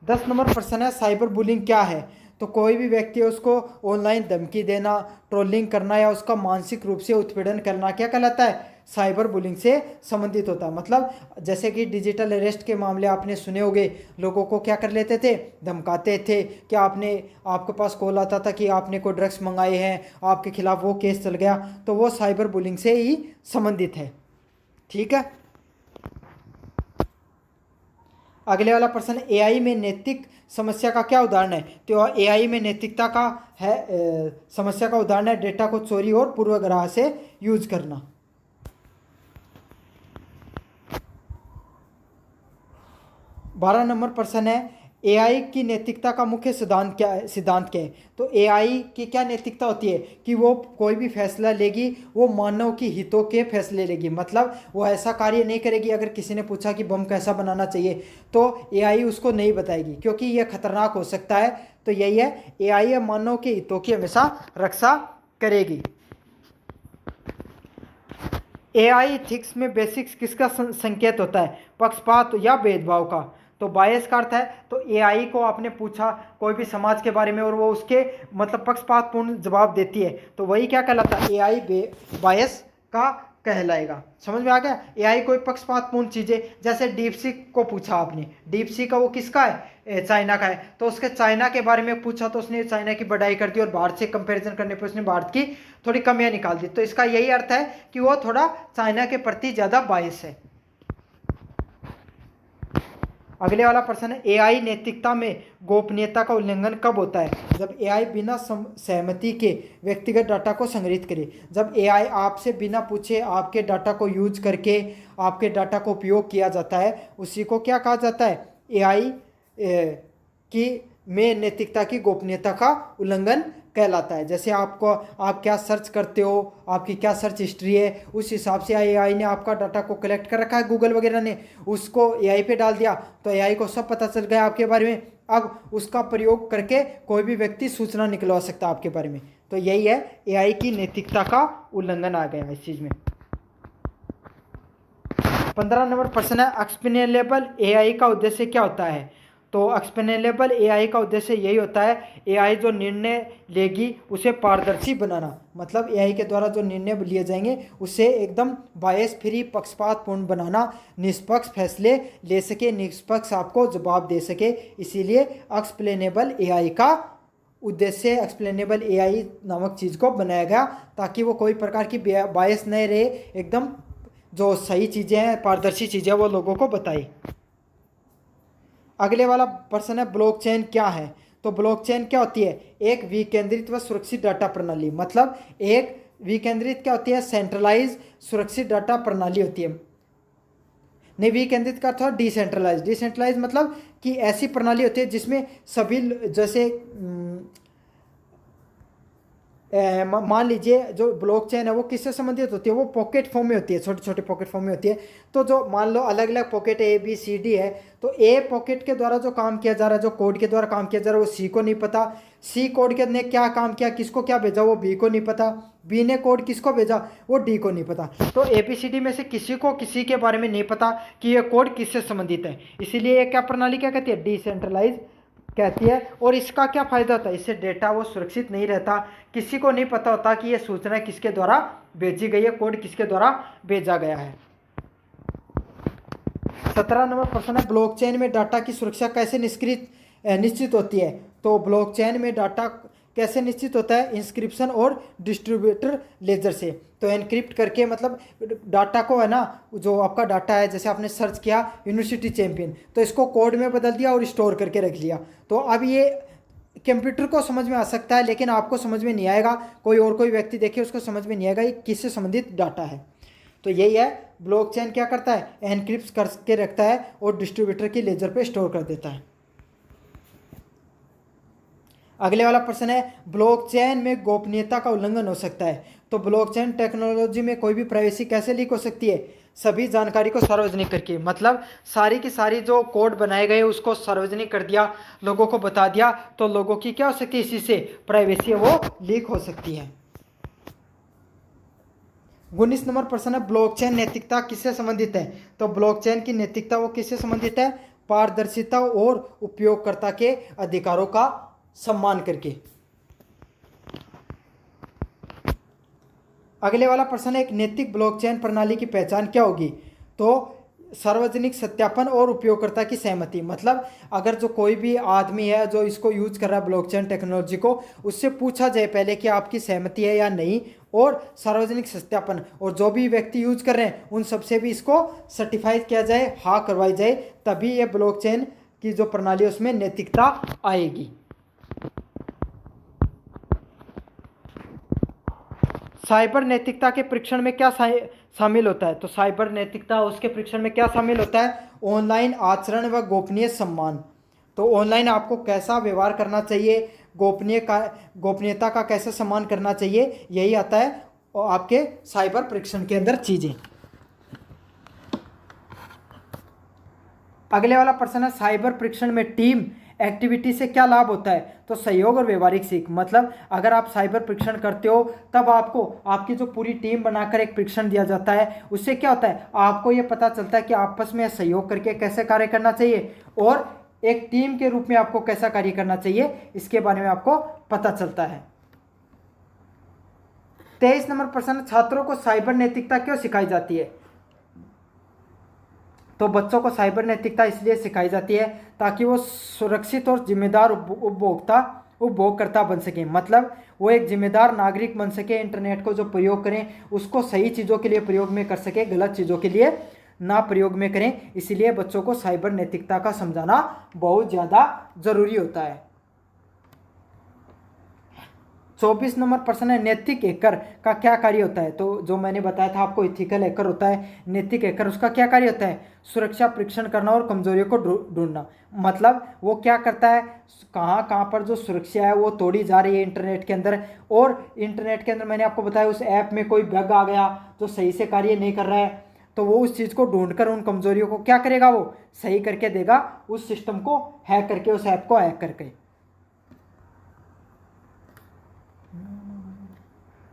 10 नंबर प्रश्न है, साइबर बुलिंग क्या है? तो कोई भी व्यक्ति है उसको ऑनलाइन धमकी देना, ट्रोलिंग करना या उसका मानसिक रूप से उत्पीड़न करना क्या कहलाता है? साइबर बुलिंग से संबंधित होता है। मतलब जैसे कि डिजिटल अरेस्ट के मामले आपने सुने होंगे, लोगों को क्या कर लेते थे? धमकाते थे कि आपके पास कॉल आता था कि आपने कोई ड्रग्स मंगाए हैं, आपके खिलाफ वो केस चल गया, तो वो साइबर बुलिंग से ही संबंधित है। ठीक है, अगले वाला प्रश्न, एआई में नैतिक समस्या का क्या उदाहरण है? तो एआई में नैतिकता का है समस्या का उदाहरण है डेटा को चोरी और पूर्वाग्रह से यूज करना। 12 नंबर प्रश्न है, एआई की नैतिकता का मुख्य सिद्धांत क्या है? तो एआई की क्या नैतिकता होती है कि वो कोई भी फैसला लेगी वो मानव की हितों के फैसले लेगी, मतलब वो ऐसा कार्य नहीं करेगी। अगर किसी ने पूछा कि बम कैसा बनाना चाहिए तो एआई उसको नहीं बताएगी क्योंकि यह खतरनाक हो सकता है। तो यही है, एआई मानव के हितों की हमेशा रक्षा करेगी। एआई एथिक्स में बेसिक्स किसका संकेत होता है? पक्षपात या भेदभाव का। तो बायस का अर्थ है, तो एआई को आपने पूछा कोई भी समाज के बारे में और वो उसके मतलब पक्षपातपूर्ण जवाब देती है, तो वही क्या कहलाता है? एआई बायस का कहलाएगा। समझ में आ गया? एआई कोई पक्षपातपूर्ण चीज़ें, जैसे डीपसीक को पूछा आपने, डीपसीक का वो किसका है? चाइना का है, तो उसके चाइना के बारे में पूछा तो उसने चाइना की बढ़ाई कर दी और भारत से कंपैरिजन करने पर उसने भारत की थोड़ी कमियां निकाल दी। तो इसका यही अर्थ है कि वो थोड़ा चाइना के प्रति ज़्यादा बायस है। अगले वाला प्रश्न है, एआई नैतिकता में गोपनीयता का उल्लंघन कब होता है? जब एआई बिना सहमति के व्यक्तिगत डाटा को संग्रहित करे। जब एआई आपसे बिना पूछे आपके डाटा को यूज करके आपके डाटा को उपयोग किया जाता है, उसी को क्या कहा जाता है? एआई की में नैतिकता की गोपनीयता का उल्लंघन कहलाता है। जैसे आप क्या सर्च करते हो, आपकी क्या सर्च हिस्ट्री है, उस हिसाब से एआई ने आपका डाटा को कलेक्ट कर रखा है, गूगल वगैरह ने उसको एआई पे डाल दिया, तो एआई को सब पता चल गया आपके बारे में। अब उसका प्रयोग करके कोई भी व्यक्ति सूचना निकलवा सकता है आपके बारे में। तो यही है, एआई की नैतिकता का उल्लंघन आ गया इस चीज़ में। 15 नंबर प्रश्न है, एक्सप्लेनेबल एआई का उद्देश्य क्या होता है? तो एक्सप्लेनेबल एआई का उद्देश्य यही होता है, एआई जो निर्णय लेगी उसे पारदर्शी बनाना। मतलब एआई के द्वारा जो निर्णय लिए जाएंगे उसे एकदम बायस फ्री, पक्षपातपूर्ण बनाना, निष्पक्ष फैसले ले सके, निष्पक्ष आपको जवाब दे सके, इसीलिए एक्सप्लेनेबल एआई का उद्देश्य एक्सप्लेनेबल एआई नामक चीज़ को बनाया गया, ताकि वो कोई प्रकार की बायस नहीं रहे, एकदम जो सही चीज़ें हैं, पारदर्शी चीज़ें वो लोगों को बताई। अगले वाला प्रश्न है ब्लॉकचेन क्या है। तो ब्लॉकचेन क्या होती है? एक विकेंद्रित व सुरक्षित डाटा प्रणाली। मतलब एक विकेंद्रित क्या होती है? सेंट्रलाइज सुरक्षित डाटा प्रणाली होती है। नहीं, विकेंद्रित का था डिसेंट्रलाइज। डिसेंट्रलाइज मतलब कि ऐसी प्रणाली होती है जिसमें सभी, जैसे मान लीजिए जो ब्लॉकचेन है वो किससे संबंधित होती है? वो पॉकेट फॉर्म में होती है, छोटे छोटे पॉकेट फॉर्म में होती है। तो जो मान लो अलग अलग pocket A B C D है, तो ए पॉकेट के द्वारा जो काम किया जा रहा है, जो कोड के द्वारा काम किया जा रहा है, वो सी को नहीं पता। सी कोड के ने क्या काम किया, किसको क्या भेजा, वो बी को नहीं पता। बी ने कोड किसको भेजा, वो डी को नहीं पता। तो ए बी सी डी में से किसी को किसी के बारे में नहीं पता कि ये कोड किससे संबंधित है। इसीलिए ये क्या प्रणाली क्या कहती है? डिसेंट्रलाइज कहती है। और इसका क्या फ़ायदा होता है? इससे डेटा वो सुरक्षित नहीं रहता, किसी को नहीं पता होता कि ये सूचना किसके द्वारा भेजी गई है, कोड किसके द्वारा भेजा गया है। 17 नंबर प्रश्न है ब्लॉकचेन में डाटा की सुरक्षा कैसे निश्चित होती है। तो ब्लॉकचेन में डाटा कैसे निश्चित होता है? इंस्क्रिप्शन और डिस्ट्रीब्यूटर लेजर से। तो एनक्रिप्ट करके, मतलब डाटा को है ना, जो आपका डाटा है, जैसे आपने सर्च किया यूनिवर्सिटी चैंपियन, तो इसको कोड में बदल दिया और स्टोर करके रख लिया। तो अब ये कंप्यूटर को समझ में आ सकता है, लेकिन आपको समझ में नहीं आएगा, कोई व्यक्ति देखे उसको समझ में नहीं आएगा ये किससे संबंधित डाटा है। तो यही है, ब्लॉकचेन क्या करता है? एनक्रिप्ट करके रखता है और डिस्ट्रीब्यूटर की लेजर पे स्टोर कर देता है। अगले वाला प्रश्न है ब्लॉकचेन में गोपनीयता का उल्लंघन हो सकता है। तो ब्लॉकचेन टेक्नोलॉजी में कोई भी प्राइवेसी कैसे लीक हो सकती है? सभी जानकारी को सार्वजनिक करके। मतलब सारी की सारी जो कोड बनाए गए उसको सार्वजनिक कर दिया, लोगों को बता दिया, तो लोगों की क्या हो सकती है? इसी से प्राइवेसी है वो लीक हो सकती है। 19 नंबर प्रश्न है ब्लॉकचेन नैतिकता किससे संबंधित है। तो ब्लॉकचेन की नैतिकता वो किससे संबंधित है? पारदर्शिता और उपयोगकर्ता के अधिकारों का सम्मान करके। अगले वाला प्रश्न है एक नैतिक ब्लॉकचेन प्रणाली की पहचान क्या होगी। तो सार्वजनिक सत्यापन और उपयोगकर्ता की सहमति। मतलब अगर जो कोई भी आदमी है जो इसको यूज कर रहा है ब्लॉकचेन टेक्नोलॉजी को, उससे पूछा जाए पहले कि आपकी सहमति है या नहीं, और सार्वजनिक सत्यापन, और जो भी व्यक्ति यूज कर रहे हैं उन सबसे भी इसको सर्टिफाइड किया जाए, हाँ करवाई जाए, तभी ये ब्लॉकचेन की जो प्रणाली है उसमें नैतिकता आएगी। साइबर नैतिकता के परीक्षण में क्या शामिल होता है। तो साइबर नैतिकता उसके परीक्षण में क्या शामिल होता है? ऑनलाइन आचरण व गोपनीय सम्मान। तो ऑनलाइन आपको कैसा व्यवहार करना चाहिए, गोपनीयता का कैसे सम्मान करना चाहिए, यही आता है आपके साइबर परीक्षण के अंदर चीज़ें। अगले वाला प्रश्न है साइबर परीक्षण में टीम एक्टिविटी से क्या लाभ होता है। तो सहयोग और व्यवहारिक सीख। मतलब अगर आप साइबर परीक्षण करते हो तब आपको आपकी जो पूरी टीम बनाकर एक परीक्षण दिया जाता है, उससे क्या होता है? आपको ये पता चलता है कि आपस में सहयोग करके कैसे कार्य करना चाहिए और एक टीम के रूप में आपको कैसा कार्य करना चाहिए, इसके बारे में आपको पता चलता है। 23 नंबर प्रश्न, छात्रों को साइबर नैतिकता क्यों सिखाई जाती है। तो बच्चों को साइबर नैतिकता इसलिए सिखाई जाती है ताकि वो सुरक्षित और जिम्मेदार उपभोगकर्ता बन सकें। मतलब वो एक जिम्मेदार नागरिक बन सके, इंटरनेट को जो प्रयोग करें उसको सही चीज़ों के लिए प्रयोग में कर सके, गलत चीज़ों के लिए ना प्रयोग में करें। इसलिए बच्चों को साइबर नैतिकता का समझाना बहुत ज़्यादा ज़रूरी होता है। 24 नंबर प्रश्न है नैतिक हैकर का क्या कार्य होता है। तो जो मैंने बताया था आपको, इथिकल हैकर होता है, नैतिक हैकर उसका क्या कार्य होता है? सुरक्षा परीक्षण करना और कमजोरियों को ढूंढना। मतलब वो क्या करता है, कहाँ कहाँ पर जो सुरक्षा है वो तोड़ी जा रही है इंटरनेट के अंदर, और इंटरनेट के अंदर मैंने आपको बताया उस ऐप में कोई बग आ गया जो सही से कार्य नहीं कर रहा है, तो वो उस चीज़ को ढूंढकर उन कमजोरियों को क्या करेगा, वो सही करके देगा, उस सिस्टम को हैक करके, उस ऐप को हैक करके।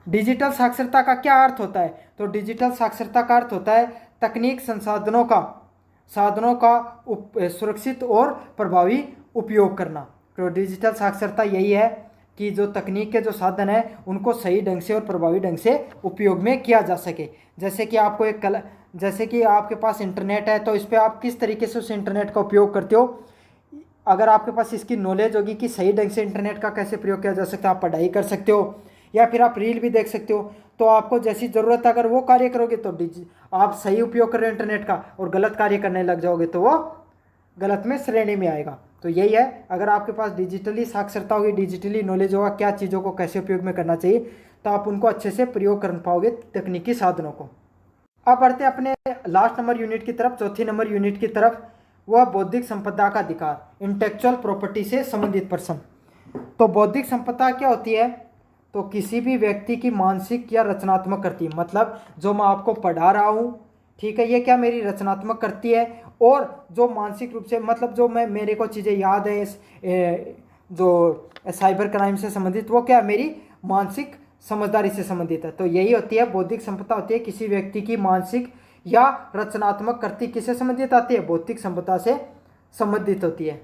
डिजिटल साक्षरता का क्या अर्थ होता है। तो डिजिटल साक्षरता का अर्थ होता है तकनीक साधनों का सुरक्षित और प्रभावी उपयोग करना। तो डिजिटल साक्षरता यही है कि जो तकनीक के जो साधन हैं उनको सही ढंग से और प्रभावी ढंग से उपयोग में किया जा सके। जैसे कि आपको जैसे कि आपके पास इंटरनेट है तो इस पर आप किस तरीके से उस इंटरनेट का उपयोग करते हो, अगर आपके पास इसकी नॉलेज होगी कि सही ढंग से इंटरनेट का कैसे प्रयोग किया जा सकता है, आप पढ़ाई कर सकते हो या फिर आप रील भी देख सकते हो, तो आपको जैसी ज़रूरत है अगर वो कार्य करोगे तो आप सही उपयोग कर रहे हो इंटरनेट का, और गलत कार्य करने लग जाओगे तो वो गलत में श्रेणी में आएगा। तो यही है, अगर आपके पास डिजिटली साक्षरता होगी, डिजिटली नॉलेज होगा क्या चीज़ों को कैसे उपयोग में करना चाहिए, तो आप उनको अच्छे से प्रयोग कर पाओगे तकनीकी साधनों को। अब बढ़ते हैं अपने लास्ट नंबर यूनिट की तरफ, चौथी नंबर यूनिट की तरफ, वह बौद्धिक संपदा का अधिकार, इंटेलेक्चुअल प्रॉपर्टी से संबंधित प्रश्न। तो बौद्धिक संपदा क्या होती है? तो किसी भी व्यक्ति की मानसिक या रचनात्मक कृति, मतलब जो मैं आपको पढ़ा रहा हूँ, ठीक है, ये क्या मेरी रचनात्मक कृति है, और जो मानसिक रूप से, मतलब जो मेरे को चीज़ें याद है जो साइबर क्राइम से संबंधित, वो क्या मेरी मानसिक समझदारी से संबंधित है। तो यही होती है बौद्धिक संपदा, होती है किसी व्यक्ति की मानसिक या रचनात्मक कृति किससे संबंधित आती है? बौद्धिक संपदा से संबंधित होती है।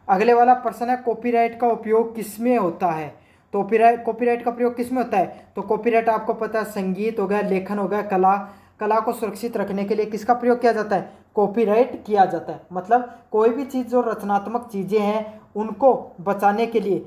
अगले वाला प्रश्न है, कॉपीराइट का उपयोग किसमें होता है? तो कॉपीराइट का प्रयोग किसमें होता है? तो कॉपीराइट आपको पता है, संगीत हो गया, लेखन हो गया, कला को सुरक्षित रखने के लिए किसका प्रयोग किया जाता है? कॉपीराइट किया जाता है। मतलब कोई भी चीज़ जो रचनात्मक चीज़ें हैं उनको बचाने के लिए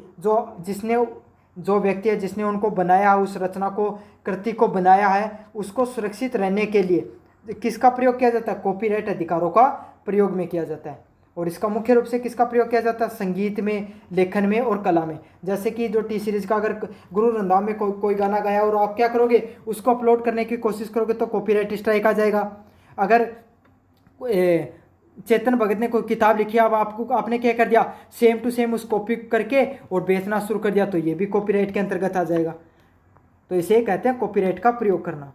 जो व्यक्ति है जिसने उनको बनाया, उस रचना को, कृति को बनाया है, उसको सुरक्षित रहने के लिए किसका प्रयोग किया जाता है? कॉपीराइट अधिकारों का प्रयोग में किया जाता है। और इसका मुख्य रूप से किसका प्रयोग किया जाता है? संगीत में, लेखन में और कला में। जैसे कि जो टी सीरीज का अगर गुरु रंधावा में कोई गाना गाया और आप क्या करोगे, उसको अपलोड करने की कोशिश करोगे तो कॉपीराइट स्ट्राइक आ जाएगा। अगर चेतन भगत ने कोई किताब लिखी, अब आपने क्या कर दिया, सेम टू सेम उस कॉपी करके और बेचना शुरू कर दिया, तो ये भी कॉपीराइट के अंतर्गत आ जाएगा। तो इसे कहते हैं कॉपीराइट का प्रयोग करना।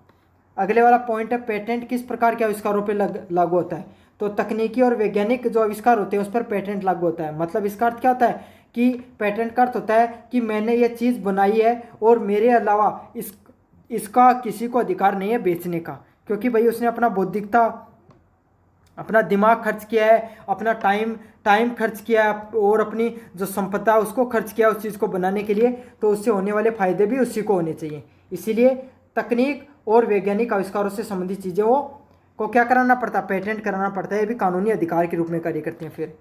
अगले वाला पॉइंट है, पेटेंट किस प्रकार के आविष्कारों पर लागू होता है? तो तकनीकी और वैज्ञानिक जो आविष्कार होते हैं उस पर पेटेंट लागू होता है। मतलब इसका अर्थ क्या होता है कि पेटेंट का अर्थ होता है कि मैंने ये चीज़ बनाई है और मेरे अलावा इसका किसी को अधिकार नहीं है बेचने का, क्योंकि भाई उसने अपना बौद्धिकता, अपना दिमाग खर्च किया है, अपना टाइम खर्च किया है और अपनी जो संपदा उसको खर्च किया उस चीज़ को बनाने के लिए, तो उससे होने वाले फायदे भी उसी को होने चाहिए। इसीलिए तकनीक और वैज्ञानिक आविष्कारों से संबंधित चीज़ें को क्या कराना पड़ता है? पेटेंट कराना पड़ता है। ये भी कानूनी अधिकार के रूप में कार्य करते हैं। फिर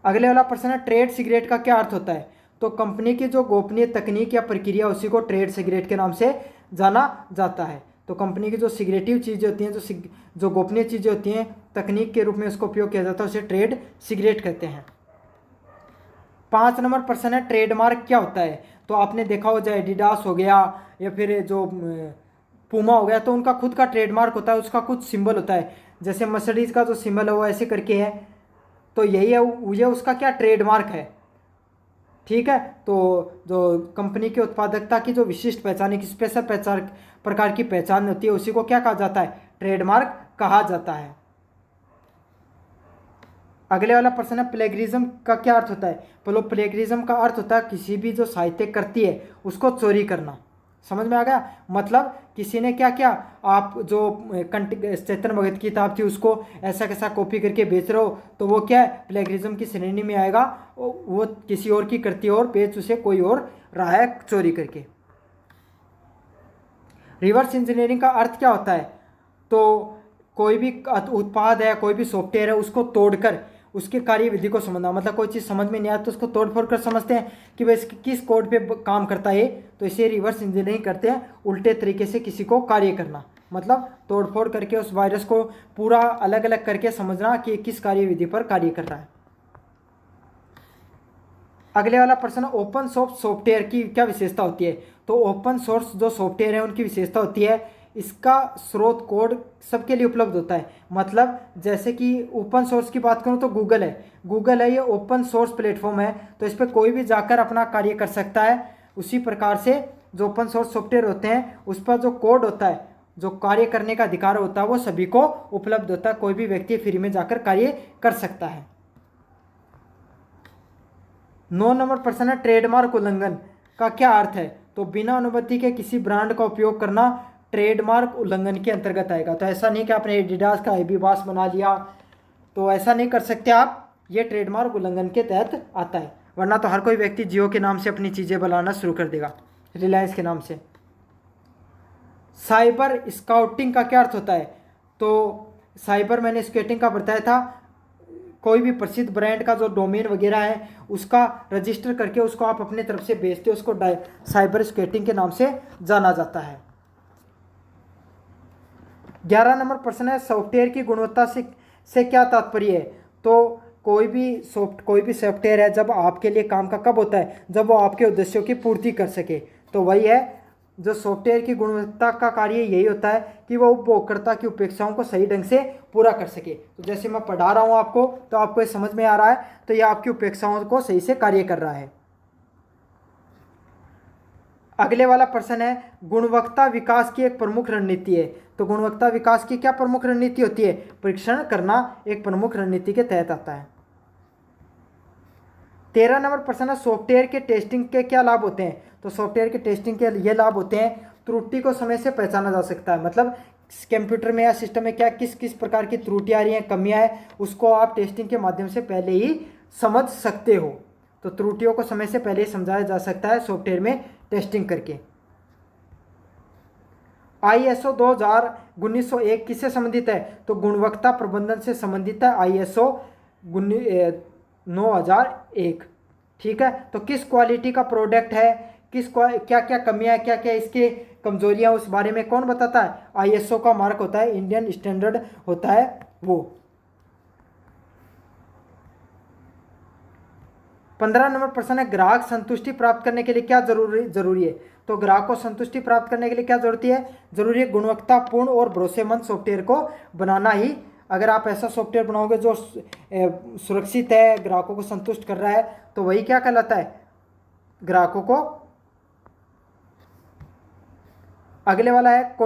अगले वाला प्रश्न है, ट्रेड सीक्रेट का क्या अर्थ होता है? तो कंपनी की जो गोपनीय तकनीक या प्रक्रिया उसी को ट्रेड सीक्रेट के नाम से जाना जाता है। तो कंपनी की जो सीक्रेटिव चीज़ें होती हैं, जो गोपनीय चीज़ें होती हैं, तकनीक के रूप में उसको उपयोग किया जाता है, उसे ट्रेड सीक्रेट कहते हैं। 5 नंबर प्रश्न है, ट्रेडमार्क क्या होता है? तो आपने देखा हो, चाहे एडिडास हो गया या फिर जो पूमा हो गया, तो उनका खुद का ट्रेडमार्क होता है, उसका कुछ सिंबल होता है। जैसे मर्सिडीज का जो सिंबल है वो ऐसे करके है, तो यही है, ये उसका क्या ट्रेडमार्क है, ठीक है। तो जो कंपनी की उत्पादकता की जो विशिष्ट पहचान, एक स्पेशल प्रकार की पहचान होती है, उसी को क्या कहा जाता है? ट्रेडमार्क कहा जाता है। अगले वाला प्रश्न है, प्लेगरिज्म का क्या अर्थ होता है? प्लेगरिज्म का अर्थ होता है किसी भी जो साहित्य कृति है उसको चोरी करना। समझ में आ गया? मतलब किसी ने क्या किया, आप जो चेतन भगत की किताब थी उसको ऐसा कैसा कॉपी करके बेच रहे हो, तो वो क्या है? प्लेगरिज्म की श्रेणी में आएगा। वो किसी और की कृति और बेच उसे कोई और रहा है चोरी करके। रिवर्स इंजीनियरिंग का अर्थ क्या होता है? तो कोई भी उत्पाद है, कोई भी सॉफ्टवेयर है, उसको तोड़कर उसकी कार्यविधि को समझना। मतलब कोई चीज़ समझ में नहीं आती तो उसको तोड़ फोड़ कर समझते हैं कि भाई किस कोड पे काम करता है, तो इसे रिवर्स इंजीनियरिंग करते हैं, उल्टे तरीके से किसी को कार्य करना। मतलब तोड़ फोड़ करके उस वायरस को पूरा अलग अलग करके समझना कि किस कार्यविधि पर कार्य कर रहा है। अगले वाला प्रश्न, ओपन सोर्स सॉफ्टवेयर की क्या विशेषता होती है? तो ओपन सोर्स जो सॉफ्टवेयर है उनकी विशेषता होती है इसका स्रोत कोड सबके लिए उपलब्ध होता है। मतलब जैसे कि ओपन सोर्स की बात करूं तो गूगल है, ये ओपन सोर्स प्लेटफॉर्म है, तो इस पर कोई भी जाकर अपना कार्य कर सकता है। उसी प्रकार से जो ओपन सोर्स सॉफ्टवेयर होते हैं उस पर जो कोड होता है, जो कार्य करने का अधिकार होता है, वो सभी को उपलब्ध होता है, कोई भी व्यक्ति फ्री में जाकर कार्य कर सकता है। 9 नंबर प्रश्न है, ट्रेडमार्क उल्लंघन का क्या अर्थ है? तो बिना अनुमति के किसी ब्रांड का उपयोग करना ट्रेडमार्क उल्लंघन के अंतर्गत आएगा। तो ऐसा नहीं कि आपने एडिडास का एबीबास बना लिया, तो ऐसा नहीं कर सकते आप, ये ट्रेडमार्क उल्लंघन के तहत आता है। वरना तो हर कोई व्यक्ति जियो के नाम से अपनी चीज़ें बनाना शुरू कर देगा, रिलायंस के नाम से। साइबर स्काउटिंग का क्या अर्थ होता है? तो साइबर मैंने स्केटिंग का बताया था, कोई भी प्रसिद्ध ब्रांड का जो डोमेन वगैरह है उसका रजिस्टर करके उसको आप अपने तरफ से बेचते हो, उसको साइबर स्केटिंग के नाम से जाना जाता है। 11 नंबर प्रश्न है, सॉफ्टवेयर की गुणवत्ता से क्या तात्पर्य है? तो कोई भी सॉफ्टवेयर है जब आपके लिए काम का कब होता है? जब वो आपके उद्देश्यों की पूर्ति कर सके। तो वही है, जो सॉफ्टवेयर की गुणवत्ता का कार्य यही होता है कि वो उपभोक्ता की अपेक्षाओं को सही ढंग से पूरा कर सके। तो जैसे मैं पढ़ा रहा हूँ आपको, तो आपको ये समझ में आ रहा है, तो ये आपकी अपेक्षाओं को सही से कार्य कर रहा है। अगले वाला प्रश्न है, गुणवत्ता विकास की एक प्रमुख रणनीति है। तो गुणवत्ता विकास की क्या प्रमुख रणनीति होती है? परीक्षण करना एक प्रमुख रणनीति के तहत आता है। 13 नंबर प्रश्न है, सॉफ्टवेयर के टेस्टिंग के क्या लाभ होते हैं? तो सॉफ्टवेयर के टेस्टिंग के ये लाभ होते हैं, त्रुटि को समय से पहचाना जा सकता है। मतलब कंप्यूटर में या सिस्टम में क्या किस किस प्रकार की त्रुटियां आ रही हैं, कमियां हैं, उसको आप टेस्टिंग के माध्यम से पहले ही समझ सकते हो। तो त्रुटियों को समय से पहले ही समझाया जा सकता है सॉफ्टवेयर में टेस्टिंग करके। ISO 1901 किससे संबंधित है? तो गुणवत्ता प्रबंधन से संबंधित है ISO 9001। ठीक है, तो किस क्वालिटी का प्रोडक्ट है, क्या क्या कमियां है, क्या क्या इसके कमजोरियां, उस बारे में कौन बताता है? ISO का मार्क होता है, इंडियन स्टैंडर्ड होता है वो। 15 नंबर प्रश्न है, ग्राहक संतुष्टि प्राप्त करने के लिए क्या जरूरी है? तो ग्राहक को संतुष्टि प्राप्त करने के लिए क्या जरूरी है? गुणवत्तापूर्ण और भरोसेमंद सॉफ्टवेयर को बनाना ही। अगर आप ऐसा सॉफ्टवेयर बनाओगे जो सुरक्षित है, ग्राहकों को संतुष्ट कर रहा है, तो वही क्या कहलाता है? ग्राहकों को। अगले वाला है,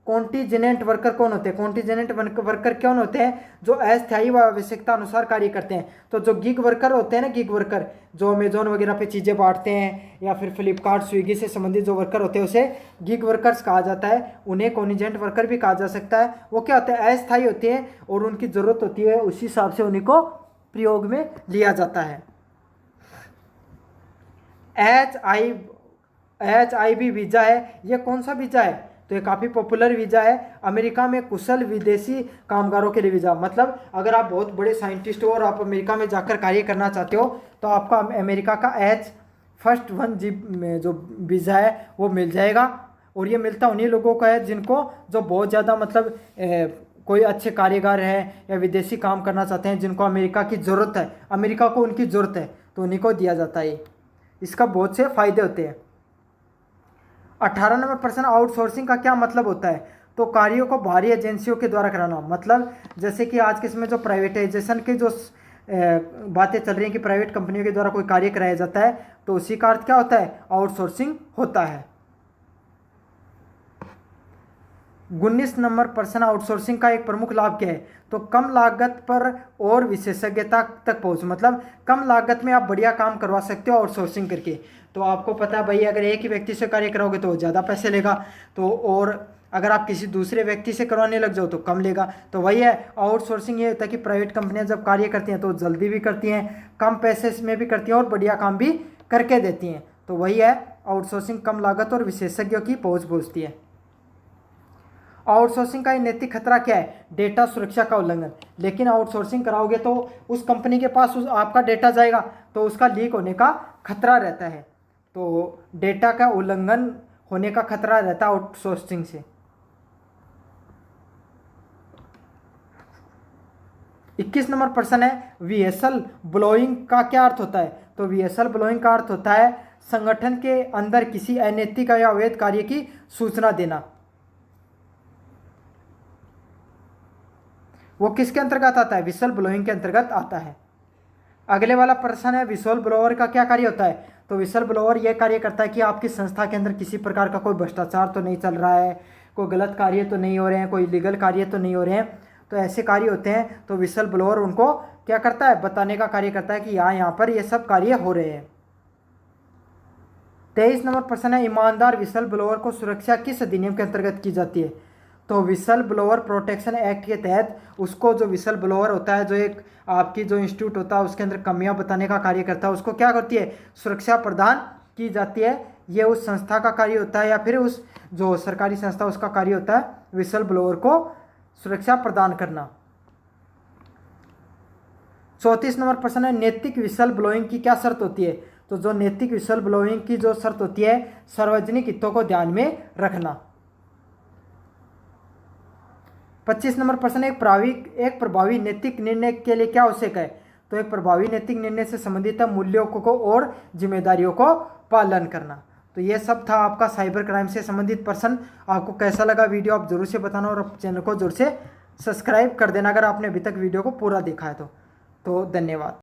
कॉन्टीजेंट वर्कर कौन होते हैं? कॉन्टीजेंट वर्कर कौन होते हैं? जो अस्थायी व आवश्यकता अनुसार कार्य करते हैं। तो जो गिग वर्कर होते हैं ना, गिग वर्कर जो अमेजोन वगैरह पे चीज़ें बांटते हैं, या फिर फ्लिपकार्ट स्विगी से संबंधित जो वर्कर होते हैं उसे गिग वर्कर्स कहा जाता है। उन्हें कॉन्टीजेंट वर्कर भी कहा जा सकता है। वो क्या होते हैं? अस्थायी होते हैं और उनकी ज़रूरत होती है, उसी हिसाब से उन्हीं को प्रयोग में लिया जाता है। HIB वीज़ा है, ये कौन सा वीज़ा है? तो ये काफ़ी पॉपुलर वीज़ा है अमेरिका में कुशल विदेशी कामगारों के लिए वीज़ा। मतलब अगर आप बहुत बड़े साइंटिस्ट हो और आप अमेरिका में जाकर कार्य करना चाहते हो, तो आपका अमेरिका का H-1B जो वीज़ा है वो मिल जाएगा। और ये मिलता उन्हीं लोगों को है जिनको जो बहुत ज़्यादा मतलब कोई अच्छे कारीगर हैं या विदेशी काम करना चाहते हैं, जिनको अमेरिका की ज़रूरत है, अमेरिका को उनकी ज़रूरत है, तो उन्हीं को दिया जाता है। इसका बहुत से फ़ायदे होते हैं। 18 नंबर प्रश्न, आउटसोर्सिंग का क्या मतलब होता है? तो कार्यों को बाहरी एजेंसियों के द्वारा कराना। मतलब जैसे कि आज के समय जो प्राइवेटाइजेशन की जो बातें चल रही हैं कि प्राइवेट कंपनियों के द्वारा कोई कार्य कराया जाता है, तो उसी का अर्थ क्या होता है? आउटसोर्सिंग होता है। 19 नंबर प्रश्न, आउटसोर्सिंग का एक प्रमुख लाभ क्या है? तो कम लागत पर और विशेषज्ञता तक पहुंच। मतलब कम लागत में आप बढ़िया काम करवा सकते हो आउटसोर्सिंग करके। तो आपको पता है भाई, अगर एक ही व्यक्ति से कार्य कराओगे तो ज़्यादा पैसे लेगा, तो और अगर आप किसी दूसरे व्यक्ति से करवाने लग जाओ तो कम लेगा। तो वही है, आउटसोर्सिंग ये होता है कि प्राइवेट कंपनियां जब कार्य करती हैं तो जल्दी भी करती हैं, कम पैसे में भी करती हैं और बढ़िया काम भी करके देती हैं। तो वही है, आउटसोर्सिंग कम लागत और विशेषज्ञों की पहुँच पहुँचती है। आउटसोर्सिंग का नैतिक खतरा क्या है? डेटा सुरक्षा का उल्लंघन। लेकिन आउटसोर्सिंग कराओगे तो उस कंपनी के पास आपका डेटा जाएगा, तो उसका लीक होने का खतरा रहता है। तो डेटा का उल्लंघन होने का खतरा रहता है आउटसोर्सिंग से। 21 नंबर प्रश्न है, विसल ब्लोइंग का क्या अर्थ होता है? तो विसल ब्लोइंग का अर्थ होता है संगठन के अंदर किसी अनैतिक या अवैध कार्य की सूचना देना। वो किसके अंतर्गत आता है? विसल ब्लोइंग के अंतर्गत आता है। अगले वाला प्रश्न है, विसल ब्लोअर का क्या कार्य होता है? तो विसल ब्लोअर यह कार्य करता है कि आपकी संस्था के अंदर किसी प्रकार का कोई भ्रष्टाचार तो नहीं चल रहा है, कोई गलत कार्य तो नहीं हो रहे हैं, कोई लीगल कार्य तो नहीं हो रहे हैं। तो ऐसे कार्य होते हैं तो विसल ब्लोअर उनको क्या करता है? बताने का कार्य करता है कि यहाँ पर ये सब कार्य हो रहे हैं। 23 नंबर प्रश्न है, ईमानदार विसल ब्लोअर को सुरक्षा किस अधिनियम के अंतर्गत की जाती है? तो विसल ब्लोअर प्रोटेक्शन एक्ट के तहत उसको, जो विसल ब्लोअर होता है, जो एक आपकी जो इंस्टीट्यूट होता है उसके अंदर कमियां बताने का कार्य करता है, उसको क्या करती है? सुरक्षा प्रदान की जाती है। ये उस संस्था का कार्य होता है या फिर उस जो सरकारी संस्था उसका कार्य होता है विसल ब्लोअर को सुरक्षा प्रदान करना। 34 नंबर प्रश्न है, नैतिक विसल ब्लोइंग की क्या शर्त होती है? तो जो नैतिक विसल ब्लोइंग की जो शर्त होती है, सार्वजनिक हितों को ध्यान में रखना। 25 नंबर प्रश्न है, एक प्रभावी नैतिक निर्णय के लिए क्या आवश्यक है? तो एक प्रभावी नैतिक निर्णय से संबंधित मूल्यों को और जिम्मेदारियों को पालन करना। तो ये सब था आपका साइबर क्राइम से संबंधित प्रश्न। आपको कैसा लगा वीडियो आप जरूर से बताना और चैनल को जरूर से सब्सक्राइब कर देना अगर आपने अभी तक वीडियो को पूरा देखा है तो धन्यवाद।